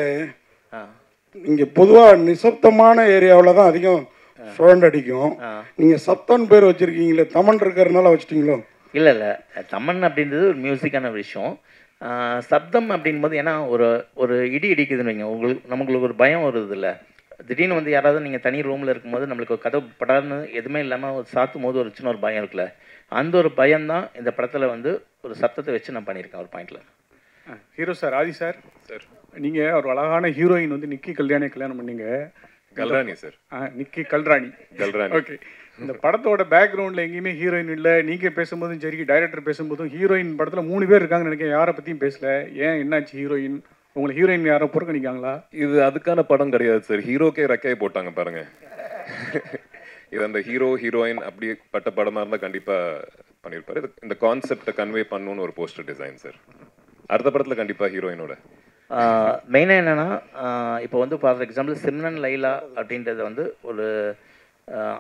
இங்கே பொதுவாக நிசப்தமான ஏரியாவில் தான் அதிகம் சுழண்டு அடிக்கும். நீங்கள் சப்தான் பேர் வச்சுருக்கீங்களே, தமன் இருக்கிறதுனால வச்சுட்டீங்களோ? இல்லை இல்லை, தமன் அப்படின்றது ஒரு மியூசிக்கான விஷயம். சப்தம் அப்படின்போது ஏன்னா ஒரு இடி இடிக்குதுன்னு வைங்க, நமக்கு ஒரு பயம் வருது இல்லை. திடீர்னு வந்து யாராவது நீங்கள் தனி ரூமில் இருக்கும்போது நம்மளுக்கு ஒரு கதவு படாதுன்னு எதுவுமே இல்லாமல் ஒரு சாத்தும் போது ஒரு சின்ன ஒரு பயம் இருக்குல்ல, அந்த ஒரு பயம்தான் இந்த படத்தில் வந்து ஒரு சத்தத்தை வச்சு நான் பண்ணியிருக்கேன் ஒரு பாயிண்டில். ஹீரோ சார், ஆதி சார், சார் நீங்கள் ஒரு அழகான ஹீரோயின் வந்து நிக்கி கல்யாணி கல்யாணம் பண்ணீங்க. கல்ராணி சார். நிக்கி கல்ராணி. கல்ராணி. ஓகே. இந்த படத்தோட பேக்ரவுண்டில் எங்கேயுமே ஹீரோயின் இல்லை. நீங்கள் பேசும்போதும் சரி, டைரக்டர் பேசும்போதும் ஹீரோயின் படத்தில் 3 பேர் இருக்காங்கன்னு நினைக்கிறேன். யாரை பற்றியும் பேசல. ஏன், என்னாச்சு ஹீரோயின்? உங்களை ஹீரோயின் யாரோ புறக்கணிக்காங்களா? இது அதுக்கான படம் கிடையாது சார். ஹீரோக்கே ரெக்கையை போட்டாங்க பாருங்க. இது அந்த ஹீரோ ஹீரோயின் அப்படிப்பட்ட படமாக இருந்தால் கண்டிப்பாக பண்ணியிருப்பாரு. இந்த கான்செப்டை கன்வே பண்ணணும்னு ஒரு போஸ்டர் டிசைன் சார். அடுத்த படத்தில் கண்டிப்பாக ஹீரோயினோட மெயினாக என்னென்னா, இப்போ வந்து ஃபார் எக்ஸாம்பிள் சிம்ரன் லைலா அப்படின்றது வந்து ஒரு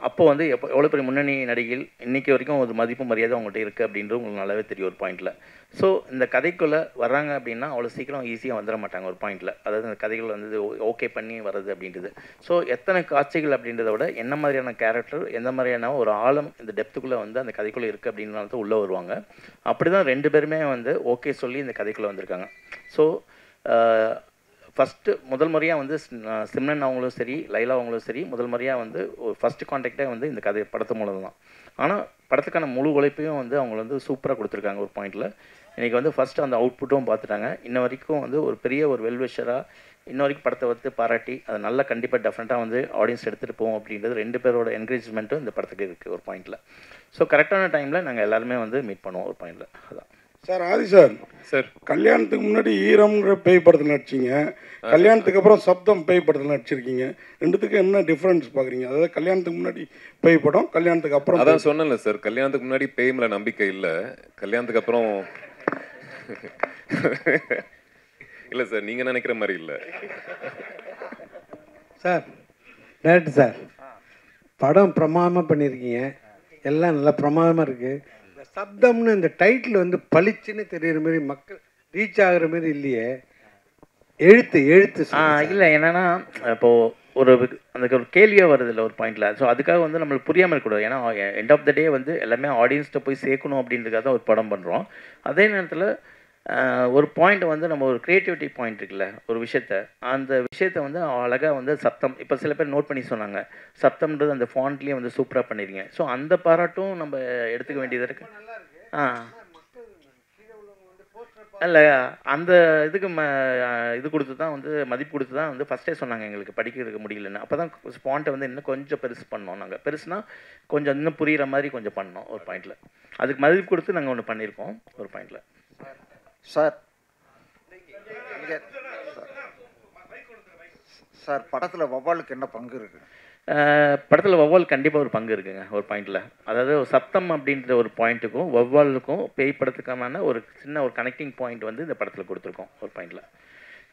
அப்போ வந்து எவ்வளோ பெரிய முன்னணி நடிகைகள் இன்றைக்கி வரைக்கும் ஒரு மதிப்பு மரியாதை அவங்கள்ட்ட இருக்குது அப்படின்றது உங்களுக்கு நல்லாவே தெரியும் ஒரு பாயிண்டில். ஸோ இந்த கதைக்குள்ளே வர்றாங்க அப்படின்னா அவ்வளோ சீக்கிரம் ஈஸியாக வந்துட மாட்டாங்க ஒரு பாயிண்டில். அதாவது இந்த கதைகள் வந்து ஓகே பண்ணி வர்றது அப்படின்றது. ஸோ எத்தனை காட்சிகள் அப்படின்றத விட என்ன மாதிரியான கேரக்டர், எந்த மாதிரியான ஒரு ஆழம் இந்த டெப்த்துக்குள்ளே வந்து அந்த கதைக்குள்ளே இருக்குது அப்படின்றனால தான் உள்ளே வருவாங்க. அப்படி தான் 2 பேருமே வந்து ஓகே சொல்லி இந்த கதைக்குள்ளே வந்திருக்காங்க. ஸோ ஃபஸ்ட்டு முதல் முறையாக வந்து சிம்ரன் அவங்களும் சரி, லைலா அவங்களும் சரி, முதல் முறையாக வந்து ஒரு ஃபஸ்ட்டு கான்டாக்டே வந்து இந்த கதை படத்து மூலம் தான். ஆனால் படத்துக்கான முழு உழைப்பையும் வந்து அவங்க வந்து சூப்பராக கொடுத்துருக்காங்க ஒரு பாயிண்டில். இன்றைக்கி வந்து ஃபஸ்ட்டு அந்த அவுட்புட்டும் பார்த்துட்டாங்க. இன்ன வரைக்கும் வந்து ஒரு பெரிய ஒரு வெல்விஷராக இன்ன வரைக்கும் படத்தை வந்து பாராட்டி அதை நல்லா கண்டிப்பாக டெஃபினட்டாக வந்து ஆடியன்ஸ் எடுத்துகிட்டு போவோம் அப்படின்றது 2 பேரோட என்கரேஜ்மெண்ட்டும் இந்த படத்துக்கு இருக்குது ஒரு பாயிண்டில். ஸோ கரெக்டான டைமில் நாங்கள் எல்லாருமே வந்து மீட் பண்ணுவோம் ஒரு பாயிண்டில். அதான் சார். ஆதி சார், சார் கல்யாணத்துக்கு முன்னாடி ஈரம்ங்கிற பேய் படத்தில் நடிச்சிங்க, கல்யாணத்துக்கு அப்புறம் சப்தம் பேய் படத்தில் நடிச்சிருக்கீங்க. ரெண்டுத்துக்கும் என்ன டிஃப்ரென்ஸ் பார்க்குறீங்க? அதாவது கல்யாணத்துக்கு முன்னாடி பேய் படம், கல்யாணத்துக்கு அப்புறம். அதான் சொன்னேன்ல சார், கல்யாணத்துக்கு முன்னாடி பேய் மேல நம்பிக்கை இல்லை, கல்யாணத்துக்கு அப்புறம் இல்லை சார், நீங்கள் நினைக்கிற மாதிரி இல்லை சார். டேரக்டர் சார், படம் பிரமாதமாக பண்ணியிருக்கீங்க, எல்லாம் நல்லா பிரமாதமாக இருக்குது. இந்த சப்தம்னு இந்த டைட்டில் வந்து பளிச்சுன்னு தெரிகிற மாதிரி மக்கள் ரீச் ஆகிற மாதிரி இல்லையே. எழுத்து இல்லை, என்னென்னா இப்போது அந்த ஒரு கேள்வியாக வருது இல்லை ஒரு பாயிண்டில். ஸோ அதுக்காக வந்து நம்மளுக்கு புரியாமல் இருக்கக்கூடாது. ஏன்னா எண்ட் ஆஃப் த டே வந்து எல்லாமே ஆடியன்ஸ்கிட்ட போய் சேர்க்கணும் அப்படின்றதுக்காக தான் ஒரு படம் பண்ணுறோம். அதே நேரத்தில் ஒரு பாயிண்ட் வந்து நம்ம ஒரு க்ரியேட்டிவிட்டி பாயிண்ட் இருக்குல்ல ஒரு விஷயத்த, அந்த விஷயத்த வந்து அழகாக வந்து சப்தம், இப்போ சில பேர் நோட் பண்ணி சொன்னாங்க, சப்தம்ன்றது அந்த ஃபாண்ட்லேயே வந்து சூப்பராக பண்ணிடுங்க. ஸோ அந்த பாராட்டும் நம்ம எடுத்துக்க வேண்டியது இருக்குது. இல்லை, அந்த இதுக்கு இது கொடுத்து தான் வந்து மதிப்பு கொடுத்து தான் வந்து ஃபஸ்ட்டே சொன்னாங்க எங்களுக்கு படிக்கிறதுக்கு முடியலன்னு. அப்போ தான் ஸ்பாண்ட்டை வந்து இன்னும் கொஞ்சம் பெருசு பண்ணோம். நாங்கள் பெருசுனா கொஞ்சம் இன்னும் புரிகிற மாதிரி கொஞ்சம் பண்ணோம் ஒரு பாயிண்டில். அதுக்கு மதிப்பு கொடுத்து நாங்கள் ஒன்று பண்ணியிருக்கோம் ஒரு பாயிண்டில். சார் சார், படத்தில் வவ்வாலுக்கு என்ன பங்கு இருக்குது? படத்தில் வவ்வால் கண்டிப்பாக ஒரு பங்கு இருக்குங்க ஒரு பாயிண்டில். அதாவது சப்தம் அப்படின்ற ஒரு பாயிண்ட்டுக்கும் வவ்வாலுக்கும் பேய் படத்துக்கான ஒரு சின்ன ஒரு கனெக்டிங் பாயிண்ட் வந்து இந்த படத்தில் கொடுத்துருக்கோம் ஒரு பாயிண்டில்.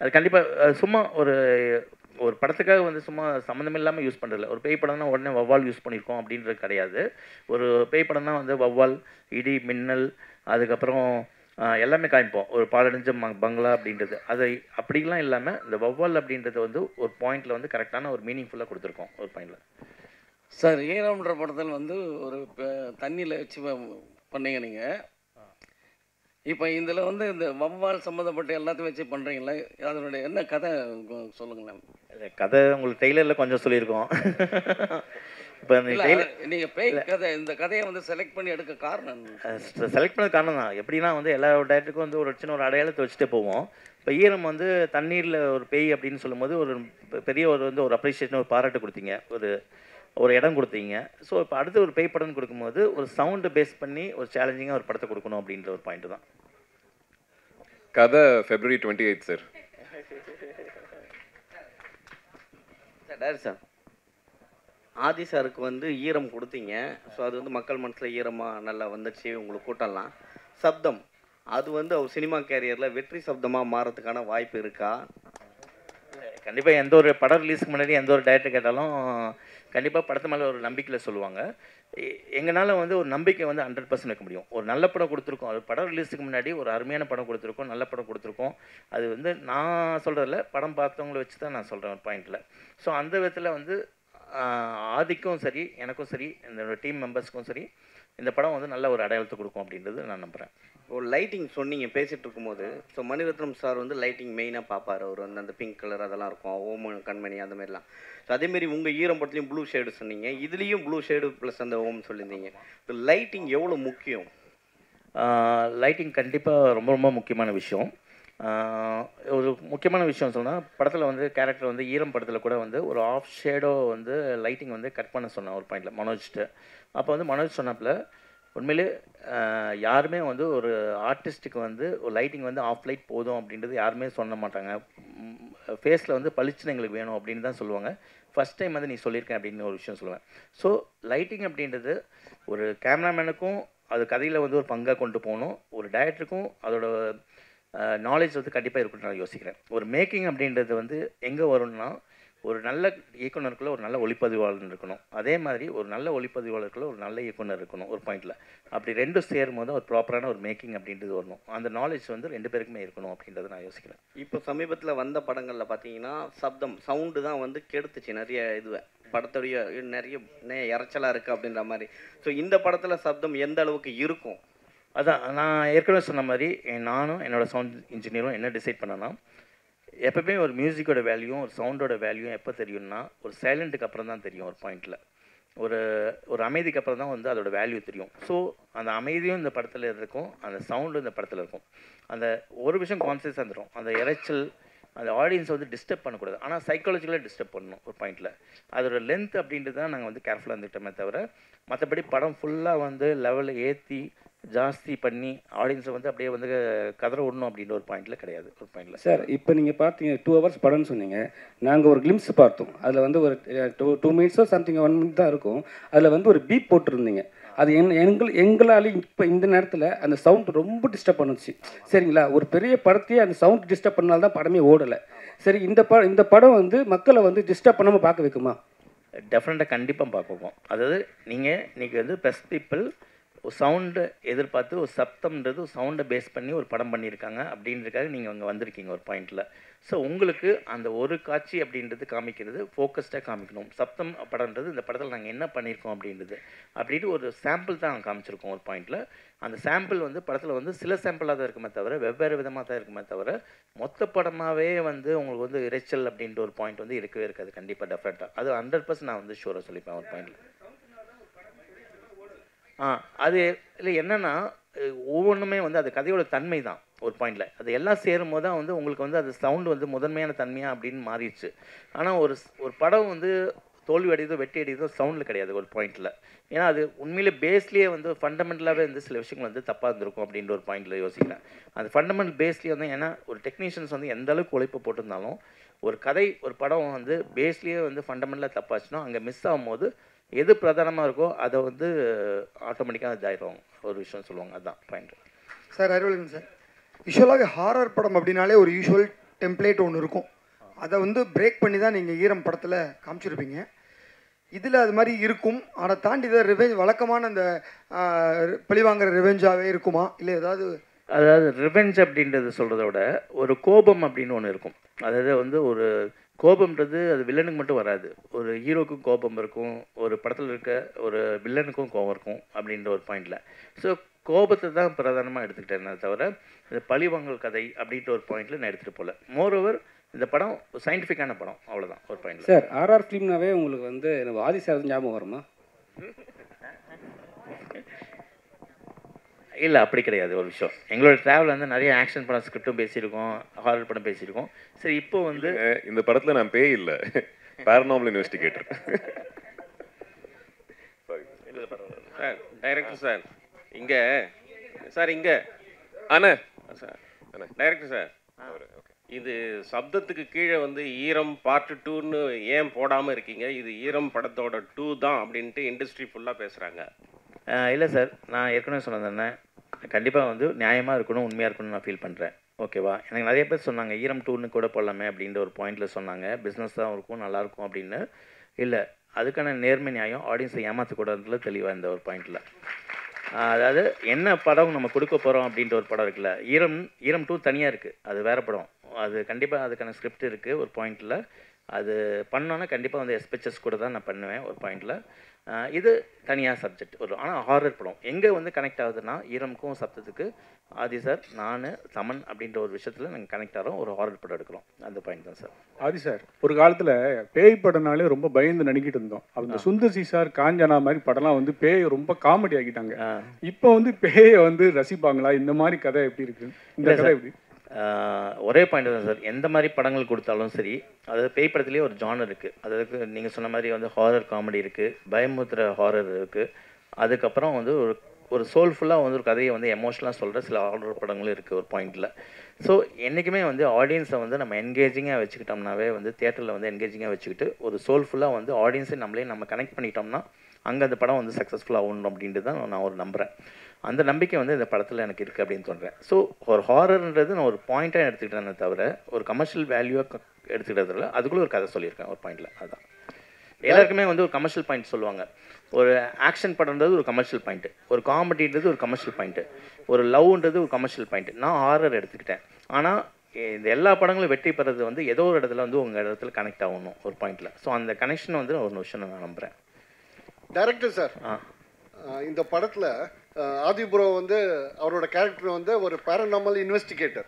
அது கண்டிப்பாக சும்மா ஒரு படத்துக்காக வந்து சும்மா சம்மந்தம் இல்லாமல் யூஸ் பண்ணுறதில்ல. ஒரு பேய் படம்னா உடனே வவ்வால் யூஸ் பண்ணியிருக்கோம் அப்படின்றது கிடையாது. ஒரு பேய் படம் தான் வந்து வவ்வால், இடி, மின்னல், அதுக்கப்புறம் எல்லாமே காமிப்போம். ஒரு பாலடைஞ்ச பங்களா அப்படின்றது அது அப்படிலாம் இல்லாமல் இந்த வவ்வால் அப்படின்றது வந்து ஒரு பாயிண்டில் வந்து கரெக்டான ஒரு மீனிங்ஃபுல்லாக கொடுத்துருக்கோம் ஒரு பாயிண்டில். சார், ஈரம்ன்ற படத்தில் வந்து ஒரு தண்ணியில் வச்சு பண்ணீங்க நீங்கள். இப்போ இதில் வந்து இந்த வவ்வால் சம்மந்தப்பட்ட எல்லாத்தையும் வச்சு பண்ணுறீங்களா? அதனுடைய என்ன கதை சொல்லுங்களேன். கதை உங்களுக்கு டெய்லரில் கொஞ்சம் சொல்லியிருக்கோம். இப்போ நீங்கள் பேய் கதை, இந்த கதையை வந்து செலக்ட் பண்ணி எடுக்க காரணம் செலக்ட் பண்ண காரணம் தான். எப்படின்னா வந்து எல்லா டேரக்டருக்கும் வந்து ஒரு சின்ன ஒரு அடையாளத்தை வச்சுட்டே போவோம். இப்போ ஈரம் வந்து தண்ணீரில் ஒரு பேய் அப்படின்னு சொல்லும்போது ஒரு பெரிய ஒரு அப்ரிஷியேஷன், ஒரு பாராட்டு கொடுத்தீங்க, ஒரு இடம் கொடுத்தீங்க. ஸோ இப்போ அடுத்து ஒரு பேய் படம் கொடுக்கும்போது ஒரு சவுண்டு பேஸ் பண்ணி ஒரு சேலஞ்சிங்காக ஒரு படத்தை கொடுக்கணும் அப்படின்ற ஒரு பாயிண்ட் தான். கதை February 28 sir. Sir director sir, Aadhi சாருக்கு வந்து ஈரம் கொடுத்தீங்க. ஸோ அது வந்து மக்கள் மனசில் ஈரமாக நல்லா வந்துடுச்சு, உங்களுக்கு கூட்டலாம். சப்தம் அது வந்து அவர் சினிமா கேரியரில் வெற்றி சப்தமாக மாறதுக்கான வாய்ப்பு இருக்கா? கண்டிப்பாக எந்த ஒரு படம் ரிலீஸ்க்கு முன்னாடி எந்த ஒரு டைரக்டர் கேட்டாலும் கண்டிப்பாக படத்து மேலே ஒரு நம்பிக்கையில் சொல்லுவாங்க. எங்களால் வந்து ஒரு நம்பிக்கை வந்து 100% வைக்க முடியும். ஒரு நல்ல படம் கொடுத்துருக்கோம், ஒரு படம் ரிலீஸுக்கு முன்னாடி ஒரு அருமையான படம் கொடுத்துருக்கோம், நல்ல படம் கொடுத்துருக்கோம். அது வந்து நான் சொல்கிறதில்ல, படம் பார்த்தவங்களை வச்சு தான் நான் சொல்கிறேன் ஒரு பாயிண்டில். ஸோ அந்த விதத்தில் வந்து ஆதிக்கும் சரி, எனக்கும் சரி, இந்த டீம் மெம்பர்ஸ்க்கும் சரி, இந்த படம் வந்து நல்ல ஒரு அடையாளத்தை கொடுக்கும் அப்படின்றது நான் நம்புகிறேன். ஒரு லைட்டிங் சொன்னீங்க பேசிகிட்டு இருக்கும்போது. ஸோ மணிரத்னம் சார் வந்து லைட்டிங் மெயினாக பார்ப்பார். அவர் வந்து அந்த பிங்க் கலர் அதெல்லாம் இருக்கும், ஓம் கண்மணி அந்த மாதிரிலாம். ஸோ அதேமாரி உங்கள் ஈரம் படத்துலையும் ப்ளூ ஷேடு சொன்னீங்க, இதுலேயும் ப்ளூ ஷேடு ப்ளஸ் அந்த ஓம் சொல்லியிருந்தீங்க. ஸோ லைட்டிங் எவ்வளோ முக்கியம்? லைட்டிங் கண்டிப்பாக ரொம்ப ரொம்ப முக்கியமான விஷயம். ஒரு முக்கியமான விஷயம் சொன்னால், படத்தில் வந்து கேரக்டர் வந்து ஈரம் படத்தில் கூட வந்து ஒரு ஆஃப் ஷேடோ வந்து லைட்டிங் வந்து கட் பண்ண சொன்னேன் ஒரு பாயிண்டில் மனோஜ்ட்டு. அப்போ வந்து மனோஜ் சொன்னப்பில் உண்மையிலே யாருமே வந்து ஒரு ஆர்டிஸ்ட்டுக்கு வந்து ஒரு லைட்டிங் வந்து ஆஃப் லைட் போதும் அப்படின்றது யாருமே சொல்ல மாட்டாங்க. ஃபேஸில் வந்து பளிச்சுன்னு எங்களுக்கு வேணும் அப்படின்னு தான் சொல்லுவாங்க. ஃபஸ்ட் டைம் வந்து நீ சொல்லியிருக்கேன் அப்படின்னு ஒரு விஷயம் சொல்லுவேன். ஸோ லைட்டிங் அப்படின்றது ஒரு கேமராமேனுக்கும் அது கதையில் வந்து ஒரு பங்காக கொண்டு போகணும், ஒரு டைரக்டருக்கும் அதோட நாலேஜ் வந்து கண்டிப்பாக இருக்குன்னு நான் யோசிக்கிறேன். ஒரு மேக்கிங் அப்படின்றது வந்து எங்கே வரும்னா, ஒரு நல்ல இயக்குனருக்குள்ள ஒரு நல்ல ஒளிப்பதிவாளர் இருக்கணும், அதே மாதிரி ஒரு நல்ல ஒளிப்பதிவாளருக்குள்ள ஒரு நல்ல இயக்குனர் இருக்கணும் ஒரு பாயிண்டில். அப்படி ரெண்டும் சேரும்போது ஒரு ப்ராப்பரான ஒரு மேக்கிங் அப்படின்றது வரணும். அந்த நாலேஜ் வந்து 2 பேருக்குமே இருக்கணும் அப்படின்றத நான் யோசிக்கிறேன். இப்போ சமீபத்தில் வந்த படங்களில் பார்த்தீங்கன்னா சப்தம் சவுண்டு தான் வந்து கெடுத்துச்சு நிறைய இதுவை, படத்துடைய நிறைய இறைச்சலாக இருக்குது அப்படின்ற மாதிரி. ஸோ இந்த படத்தில் சப்தம் எந்த அளவுக்கு இருக்கும்? அதான் நான் ஏற்கனவே சொன்ன மாதிரி நானும் என்னோடய சவுண்ட் இன்ஜினியரும் என்ன டிசைட் பண்ணோன்னா, எப்போவுமே ஒரு மியூசிக்கோட வேல்யூவும் ஒரு சவுண்டோட வேல்யூவும் எப்போ தெரியும்னா, ஒரு சைலண்ட்டுக்கு அப்புறம் தான் தெரியும் ஒரு பாயிண்டில். ஒரு அமைதிக்கு அப்புறம் தான் வந்து அதோட வேல்யூ தெரியும். ஸோ அந்த அமைதியும் இந்த படத்தில் இருக்கும், அந்த சவுண்டும் இந்த படத்தில் இருக்கும். அந்த ஒரு விஷயம் கான்சியஸாக இருந்துடும், அந்த இறைச்சல் அந்த ஆடியன்ஸை வந்து டிஸ்டர்ப் பண்ணக்கூடாது, ஆனால் சைக்காலஜிக்கலாக டிஸ்டர்ப் பண்ணணும் ஒரு பாயிண்டில். அதோட லென்த் அப்படின்றது தான் நாங்கள் வந்து கேர்ஃபுல்லாக இருந்துக்கிட்டோமே தவிர, மற்றபடி படம் ஃபுல்லாக வந்து லெவலில் ஏற்றி ஜாஸ்தி பண்ணி ஆடியன்ஸை வந்து அப்படியே வந்து கதற விடணும் அப்படின்ற ஒரு பாயிண்டில் கிடையாது ஒரு பாயிண்டில். சார் இப்போ நீங்கள் பார்த்தீங்க 2 hours படம்னு சொன்னீங்க, நாங்கள் ஒரு கிளிம்ஸ் பார்த்தோம். அதில் வந்து ஒரு 2 minutes சம்திங் 1 minute தான் இருக்கும். அதில் வந்து ஒரு பீப் போட்டிருந்தீங்க. அது எங்களால் இப்போ இந்த நேரத்தில் அந்த சவுண்ட் ரொம்ப டிஸ்டர்ப் பண்ணுச்சு. சரிங்களா, ஒரு பெரிய படத்தையே அந்த சவுண்ட் டிஸ்டர்ப் பண்ணால் தான் படமே ஓடலை. சரி, இந்த படம் வந்து மக்களை வந்து டிஸ்டர்ப் பண்ணாமல் பார்க்க வைக்குமா? டெஃபினட்டாக கண்டிப்பாக பார்ப்போம். அதாவது நீங்கள் இன்றைக்கி வந்து ப்ரெஸ் பீப்புள் ஒரு சவுண்டு எதிர்பார்த்து ஒரு சப்தம்ன்றது ஒரு சவுண்டை பேஸ் பண்ணி ஒரு படம் பண்ணியிருக்காங்க அப்படின்றதுக்காக நீங்கள் அங்கே வந்திருக்கீங்க ஒரு பாயிண்டில். ஸோ உங்களுக்கு அந்த ஒரு காட்சி அப்படின்றது காமிக்கிறது ஃபோக்கஸ்டாக காமிக்கணும். சப்தம் படம்ன்றது இந்த படத்தில் நாங்கள் என்ன பண்ணியிருக்கோம் அப்படின்ட்டு ஒரு சாம்பிள் தான் காமிச்சிருக்கோம் ஒரு பாயிண்டில். அந்த சாம்பிள் வந்து படத்தில் வந்து சில சாம்பிளாக தான் இருக்குமே தவிர வெவ்வேறு விதமாக தான் இருக்குமே தவிர மொத்த படமாகவே வந்து உங்களுக்கு வந்து இறைச்சல் அப்படின்ற ஒரு பாயிண்ட் வந்து இருக்கவே இருக்காது. கண்டிப்பாக டெஃபினட்டாக அது 100% நான் வந்து ஷூராக சொல்லிப்பேன் ஒரு பாயிண்டில். அது இல்லை என்னென்னா, ஒவ்வொன்றுமே வந்து அது கதையோட தன்மை தான் ஒரு பாயிண்டில். அது எல்லாம் சேரும் போது தான் வந்து உங்களுக்கு வந்து அது சவுண்டு வந்து முதன்மையான தன்மையாக அப்படின்னு மாறிடுச்சு. ஆனால் ஒரு படம் வந்து தோல்வி அடையதோ வெற்றி அடையதோ சவுண்டில் கிடையாது ஒரு பாயிண்டில். ஏன்னா அது உண்மையிலே பேஸ்லேயே வந்து ஃபண்டமெண்டலாகவே வந்து சில விஷயங்கள் வந்து தப்பாக இருந்திருக்கும் அப்படின்ற ஒரு பாயிண்டில் யோசிக்கிறேன். அந்த ஃபண்டமெண்டல் பேஸ்லேயே வந்து ஏன்னா ஒரு டெக்னீஷியன்ஸ் வந்து எந்த அளவுக்கு உழைப்பு போட்டிருந்தாலும் ஒரு கதை ஒரு படம் வந்து பேஸ்லேயே வந்து ஃபண்டமெண்டலாக தப்பாச்சுன்னா அங்கே மிஸ் ஆகும்போது எது பிரதானமாக இருக்கோ அதை வந்து ஆட்டோமேட்டிக்காக இதாகிடுவாங்க ஒரு விஷயம் சொல்லுவாங்க. அதுதான் பாயிண்ட். சார் அறிவுலங்க சார், யூஸ்வலாகவே ஹாரர் படம் அப்படின்னாலே ஒரு யூஸ்வல் டெம்ப்ளேட் ஒன்று இருக்கும், அதை வந்து பிரேக் பண்ணி தான் நீங்கள் ஈரம் படத்தில் காமிச்சிருப்பீங்க. இதில் அது மாதிரி இருக்கும், அதை தாண்டி இதை ரிவெஞ்ச் வழக்கமான அந்த பழிவாங்கிற ரிவெஞ்சாகவே இருக்குமா இல்லை அதாவது ரிவெஞ்ச் அப்படின்றது சொல்கிறத விட ஒரு கோபம் அப்படின்னு ஒன்று இருக்கும். அதாவது வந்து ஒரு கோபம்ன்றது அது வில்லனுக்கு மட்டும் வராது, ஒரு ஹீரோக்கும் கோபம் இருக்கும், ஒரு படத்தில் இருக்க ஒரு வில்லனுக்கும் கோபம் இருக்கும் அப்படின்ற ஒரு பாயிண்டில். ஸோ கோபத்தை தான் பிரதானமாக எடுத்துக்கிட்டேன் தவிர இந்த பழிவாங்கல் கதை அப்படின்ற ஒரு பாயிண்டில் நான் எடுத்துகிட்டு போகல. மோரோவர் இந்த படம் சயின்டிஃபிக்கான படம், அவ்வளோதான் ஒரு பாயிண்டில். சார் ஆர்ஆர் ஃபிலிம்னாவே உங்களுக்கு வந்து எனக்கு ஆதி சார் ஞாபகம் வருமா? இல்லை அப்படி கிடையாது ஒரு விஷயம். எங்களோட ட்ராவல் வந்து நிறைய ஆக்ஷன் படம் ஸ்கிரிப்டும் பேசியிருக்கோம், ஹாரர் படம் பேசியிருக்கோம். சரி இப்போ வந்து இந்த படத்தில் நான் பேய் இல்லை, paranormal investigator. Sir director sir இங்கே சார் இங்கே அண்ணா சார் டைரக்டர் சார் இது சப்தத்துக்கு கீழே வந்து ஈரம் பார்ட் 2ன்னு ஏன் போடாமல் இருக்கீங்க? இது ஈரம் படத்தோட 2 தான் அப்படின்ட்டு இண்டஸ்ட்ரி ஃபுல்லாக பேசுகிறாங்க. இல்லை சார், நான் ஏற்கனவே சொன்னது கண்டிப்பாக வந்து நியாயமாக இருக்கணும், உண்மையாக இருக்கணும்னு நான் ஃபீல் பண்ணுறேன். ஓகேவா? எனக்கு நிறைய பேர் சொன்னாங்க ஈரம் 2ன்னு கூட போடலாமே அப்படின்ற ஒரு பாயிண்டில் சொன்னாங்க, பிஸ்னஸ் தான் இருக்கும் நல்லாயிருக்கும் அப்படின்னு. இல்லை, அதுக்கான நேர்மை நியாயம் ஆடியன்ஸை ஏமாற்றக்கூடாதுல தெளிவாக இந்த ஒரு பாயிண்டில். அதாவது என்ன படம் நம்ம கொடுக்க போகிறோம் அப்படின்ற ஒரு படம் இருக்குல்ல, ஈரம் 2 தனியாக இருக்குது, அது வேறு படம். அது கண்டிப்பாக அதுக்கான ஸ்கிரிப்ட் இருக்குது ஒரு பாயிண்டில். அது பண்ணோன்னா கண்டிப்பாக வந்து எஸ்பெச்சஸ் கூட தான் நான் பண்ணுவேன் ஒரு பாயிண்டில். இது தனியாக சப்ஜெக்ட் ஒரு, ஆனால் ஹாரர் படம் எங்கே வந்து கனெக்ட் ஆகுதுன்னா ஈரமுக்கும் சப்தத்துக்கு ஆதி சார் நான் தமன் அப்படின்ற ஒரு விஷயத்தில் நாங்கள் கனெக்ட் ஆகிறோம், ஒரு ஹாரர் படம் எடுக்கிறோம், அந்த பாயிண்ட் தான் சார். ஆதி சார், ஒரு காலத்தில் பேய் படம்னாலே ரொம்ப பயந்து நடிக்கிட்டு இருந்தோம். அந்த சுந்தர் சி சார் காஞ்சனா மாதிரி படம்லாம் வந்து பேய் ரொம்ப காமெடி ஆக்கிட்டாங்க. இப்போ வந்து பேயை வந்து ரசிப்பாங்களா? இந்த மாதிரி கதை எப்படி இருக்கு? இந்த கதை எப்படி? ஒரே பாயிண்ட் தான் சார், எந்த மாதிரி படங்கள் கொடுத்தாலும் சரி, அதாவது பேய் படத்துலேயே ஒரு ஜானர் இருக்குது. அதாவது நீங்கள் சொன்ன மாதிரி வந்து ஹாரர் காமெடி இருக்குது, பயமுத்திர ஹாரர் இருக்குது, அதுக்கப்புறம் வந்து ஒரு சோல்ஃபுல்லாக வந்து ஒரு கதையை வந்து எமோஷனலாக சொல்கிற சில ஹாரர் படங்களும் இருக்குது ஒரு பாயிண்டில். ஸோ என்றைக்குமே வந்து ஆடியன்ஸை வந்து நம்ம என்கேஜிங்காக வச்சுக்கிட்டோம்னாவே வந்து தியேட்டரில் வந்து என்கேஜிங்காக வச்சுக்கிட்டு ஒரு சோல்ஃபுல்லாக வந்து ஆடியன்ஸை நம்ம கனெக்ட் பண்ணிட்டோம்னா அங்கே அந்த படம் வந்து சக்ஸஸ்ஃபுல்லாக ஆகணும் அப்படின்ட்டு தான் நான் ஒரு நம்புகிறேன். அந்த நம்பிக்கை வந்து இந்த படத்தில் எனக்கு இருக்குது அப்படின்னு சொல்கிறேன். ஸோ ஒரு ஹாரர்ன்றது நான் ஒரு பாயிண்ட்டாக எடுத்துக்கிட்டேனே தவிர ஒரு கமர்ஷியல் வேல்யூவாக எடுத்துக்கிட்டதில்ல, அதுக்குள்ளே ஒரு கதை சொல்லியிருக்கேன் ஒரு பாயிண்டில். அதுதான் எல்லாருக்குமே வந்து ஒரு கமர்ஷியல் பாயிண்ட் சொல்லுவாங்க. ஒரு ஆக்ஷன் படம்ன்றது ஒரு கமர்ஷியல் பாயிண்ட்டு, ஒரு காமெடின்றது ஒரு கமர்ஷியல் பாயிண்ட்டு, ஒரு லவ்ன்றது ஒரு கமர்ஷியல் பாயிண்ட்டு. நான் ஹாரர் எடுத்துக்கிட்டேன். ஆனால் இந்த எல்லா படங்களும் வெற்றி பெறது வந்து ஏதோ ஒரு இடத்துல வந்து உங்கள் இடத்துல கனெக்ட் ஆகணும் ஒரு பாயிண்டில். ஸோ அந்த கனெக்ஷன் வந்து ஒரு விஷயம் நான் நம்புகிறேன். டைரக்டர் சார், இந்த படத்தில் ஆதிபுரோ வந்து அவரோட கேரக்டர் வந்து ஒரு பேரநார்மல் இன்வெஸ்டிகேட்டர்.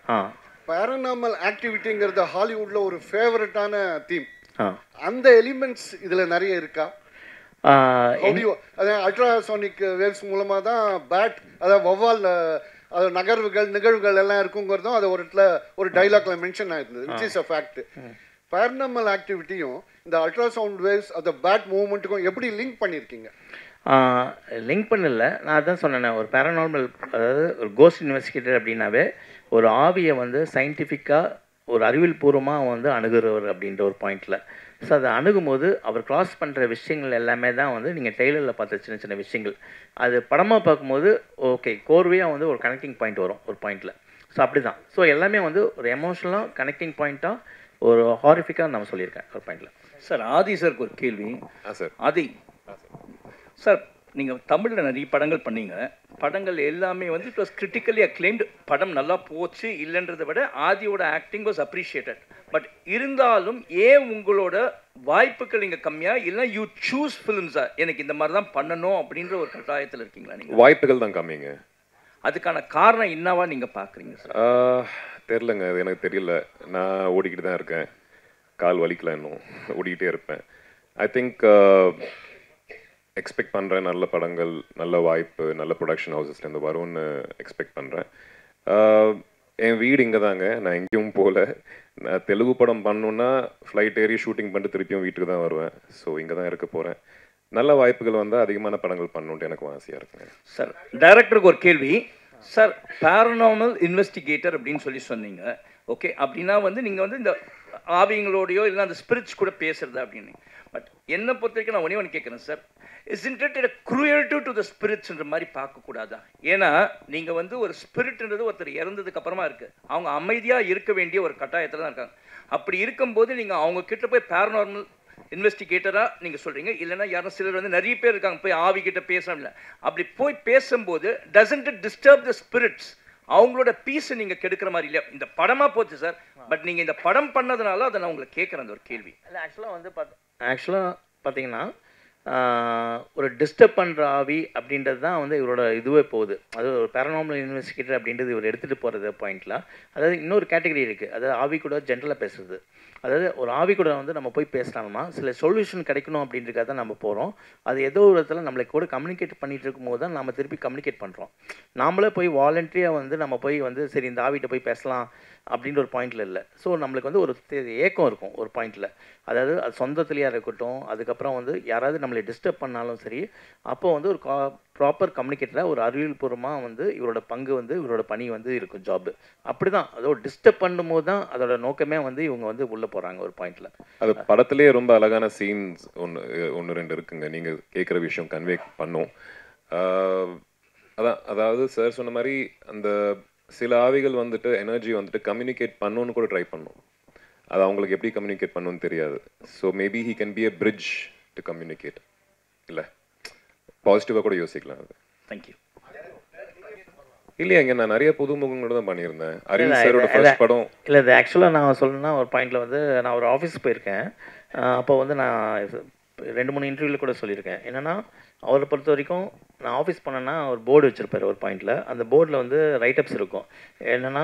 பேரநார்மல் ஆக்டிவிட்டிங்கிறது ஹாலிவுட்டில் ஒரு ஃபேவரட்டான தீம். அந்த எலிமெண்ட்ஸ் இதில் நிறைய இருக்கா? அதாவது அல்ட்ராசோனிக் வேவ்ஸ் மூலமாக தான் பேட், அதாவது வௌவால் அது நிகழ்வுகள் எல்லாம் இருக்குங்கிறதும் அது ஒரு இடத்துல ஒரு டைலாக்ல மென்ஷன் ஆயிருந்தது, which is a fact. Paranormal ஆக்டிவிட்டியும் இந்த அல்ட்ராசவுண்ட் வேவ்ஸ் அந்த பேட் மூவ்மெண்ட்டுக்கும் எப்படி லிங்க் பண்ணியிருக்கீங்க? லிங்க் பண்ணல, நான் அதான் சொன்னேன். ஒரு பேரநார்மல், அதாவது ஒரு கோஸ்ட் இன்வெஸ்டிகேட்டர் அப்படின்னாவே ஒரு ஆவியை வந்து சயின்டிஃபிக்காக ஒரு அறிவியல் பூர்வமாக வந்து அணுகுறவர் அப்படின்ற ஒரு பாயிண்டில். ஸோ அதை அணுகும்போது அவர் கிராஸ் பண்ணுற விஷயங்கள் எல்லாமே தான் வந்து நீங்கள் டெய்லரில் பார்த்த சின்ன சின்ன விஷயங்கள், அது படமாக பார்க்கும்போது ஓகே கோர்வையாக வந்து ஒரு கனெக்டிங் பாயிண்ட் வரும் ஒரு பாயிண்டில். ஸோ அப்படி தான். ஸோ எல்லாமே வந்து ஒரு எமோஷனலாக கனெக்டிங் பாயிண்ட்டாக ஒரு ஹாரிஃபிக்காக நம்ம சொல்லியிருக்கேன் ஒரு பாயிண்டில். சார் ஆதி சாருக்கு ஒரு கேள்வி. சார் ஆதி சார், நீங்கள் தமிழில் நிறைய படங்கள் பண்ணீங்க, படங்கள் எல்லாமே வந்து இட் வாஸ் கிரிட்டிக்கலி அக்ளைம்டு, படம் நல்லா போச்சு இல்லைன்றதை விட ஆதியோட ஆக்டிங் வாஸ் அப்ரிஷியேட்டட். பட் இருந்தாலும் ஏன் உங்களோட வாய்ப்புகள் இங்கே கம்மியாக, இல்லைன்னா யூ சூஸ் ஃபிலிம்ஸா எனக்கு இந்த மாதிரி தான் பண்ணணும் அப்படின்ற ஒரு கட்டாயத்தில் இருக்கீங்களா நீங்கள்? வாய்ப்புகள் தான் கம்மிங்க. அதுக்கான காரணம் என்னவா நீங்கள் பார்க்குறீங்க சார்? தெரிலங்க, அது எனக்கு தெரியல. நான் ஓடிக்கிட்டு தான் இருக்கேன், கால் வலிக்கல, இன்னும் ஓடிக்கிட்டே இருப்பேன். ஐ திங்க் எக்ஸ்பெக்ட் பண்ணுறேன் நல்ல படங்கள், நல்ல வாய்ப்பு, நல்ல ப்ரொடக்ஷன் ஹவுசஸ்லேருந்து வரும்னு எக்ஸ்பெக்ட் பண்ணுறேன். என் வீடு இங்கே தாங்க, நான் எங்கேயும் போகல. நான் தெலுங்கு படம் பண்ணணுன்னா ஃப்ளைட் ஏறி ஷூட்டிங் பண்ணிட்டு திருப்பியும் வீட்டுக்கு தான் வருவேன். ஸோ இங்கே தான் இருக்க போகிறேன். நல்ல வாய்ப்புகள் வந்தால் அதிகமான படங்கள் பண்ணணுன்ட்டு எனக்கும் ஆசையாக இருக்குங்க. சார் டைரக்டருக்கு ஒரு கேள்வி. சார் பேரநார்மல் இன்வெஸ்டிகேட்டர் அப்படின்னு சொன்னீங்க, ஓகே, அப்படின்னா வந்து நீங்கள் வந்து இந்த ஆவிங்களோடையோ இல்லை அந்த ஸ்பிரிட்ஸ் கூட பேசுறது அப்படின்னு. பட் என்னை பொறுத்த வரைக்கும் நான் ஒன்று கேட்குறேன் sir, isn't it a cruelty to the spiritsன்ற மாதிரி பார்க்கக்கூடாதா? ஏன்னா நீங்கள் வந்து ஒரு ஸ்பிரிட்ன்றது ஒருத்தர் இறந்ததுக்கு அப்புறமா இருக்குது, அவங்க அமைதியாக இருக்க வேண்டிய ஒரு கட்டாயத்தில் தான் இருக்காங்க. அப்படி இருக்கும்போது நீங்கள் அவங்க கிட்ட போய் பேரநார்மல் இன்வெஸ்டிகேட்டராக நீங்கள் சொல்கிறீங்க, இல்லைன்னா யாரும் சிலர் வந்து நிறைய பேர் இருக்காங்க போய் ஆவி கிட்ட பேசணும் இல்லை, அப்படி போய் பேசும்போது doesn't it disturb the spirits? அவங்களோட பீஸை நீங்கள் கெடுக்கிற மாதிரி இல்லையா? இந்த படமாக போச்சு சார், பட் நீங்கள் இந்த படம் பண்ணதுனால அதை நான் உங்களை கேட்குறேன் அந்த ஒரு கேள்வி. இல்லை ஆக்சுவலாக பார்த்தீங்கன்னா ஒரு டிஸ்டர்ப் பண்ணுற ஆவி அப்படின்றது தான் வந்து இவரோட இதுவே போகுது. அது ஒரு பேரநார்மல் இன்வெஸ்டிகேட்டர் அப்படின்றது இவர் எடுத்துகிட்டு போகிறது பாயிண்ட்டில். அதாவது இன்னொரு கேட்டகரி இருக்குது, அதாவது ஆவி கூட ஜென்ரலாக பேசுறது. அதாவது ஒரு ஆவி கூட வந்து நம்ம போய் பேசலாம்னா சில சொல்யூஷன் கிடைக்கணும் அப்படின்றதுக்காக தான் நம்ம போகிறோம். அது ஏதோ ஒரு இடத்துல நம்மளை கூட கம்யூனிகேட் பண்ணிகிட்டு இருக்கும்போது தான் நம்ம திருப்பி கம்யூனிகேட் பண்ணுறோம். நாமளே போய் வாலண்டரியாக வந்து நம்ம போய் வந்து சரி இந்த ஆவிட்ட போய் பேசலாம் அப்படின்ற ஒரு பாயிண்டில் இல்லை. ஸோ நம்மளுக்கு வந்து ஒரு ஏக்கம் இருக்கும் ஒரு பாயிண்டில். அதாவது அது சொந்தத்துலேயா இருக்கட்டும், அதுக்கப்புறம் வந்து யாராவது நம்மளை டிஸ்டர்ப் பண்ணாலும் சரி, அப்போ வந்து ஒரு ப்ராப்பர் கம்யூனிகேட்டராக ஒரு அறிவியல்பூர்வமாக வந்து இவரோட பங்கு வந்து இவரோட பணி வந்து இருக்கும் ஜாப்பு. அப்படி தான் அதோட டிஸ்டர்ப் பண்ணும்போது தான் அதோட நோக்கமே வந்து இவங்க வந்து உள்ளே போகிறாங்க ஒரு பாயிண்டில். அது படத்துலேயே ரொம்ப அழகான சீன்ஸ் ஒன்று ரெண்டு இருக்குங்க. நீங்கள் கேட்குற விஷயம் கன்வே பண்ணும். அதாவது சார் சொன்ன மாதிரி அந்த சில ஆவிகள் வந்துட்டு எனர்ஜி வந்துட்டு கம்யூனிகேட் பண்ணணுன்னு கூட ட்ரை பண்ணும். அது அவங்களுக்கு எப்படி கம்யூனிகேட் பண்ணணும்னு தெரியாது. So maybe he can be a bridge to communicate. இல்லை, பாசிட்டிவாக கூட யோசிக்கலாம் அது. தேங்க்யூ. இல்லையாங்க, நான் நிறைய புதுமுகங்களோட தான் பண்ணியிருந்தேன். அரவிந்த் சாரோட ஃபர்ஸ்ட் படம் இல்லை, இது ஆக்சுவலாக நான் சொல்லணும்னா ஒரு பாயிண்டில் வந்து நான் ஒரு ஆஃபீஸ் போயிருக்கேன். அப்போ வந்து நான் 2-3 இன்டர்வியூவில் கூட சொல்லியிருக்கேன். என்னென்னா அவரை பொறுத்த வரைக்கும் நான் ஆஃபீஸ் பண்ணேன்னா ஒரு போர்டு வச்சுருப்பார் ஒரு பாயிண்டில். அந்த போர்டில் வந்து ரைட்டப்ஸ் இருக்கும். என்னென்னா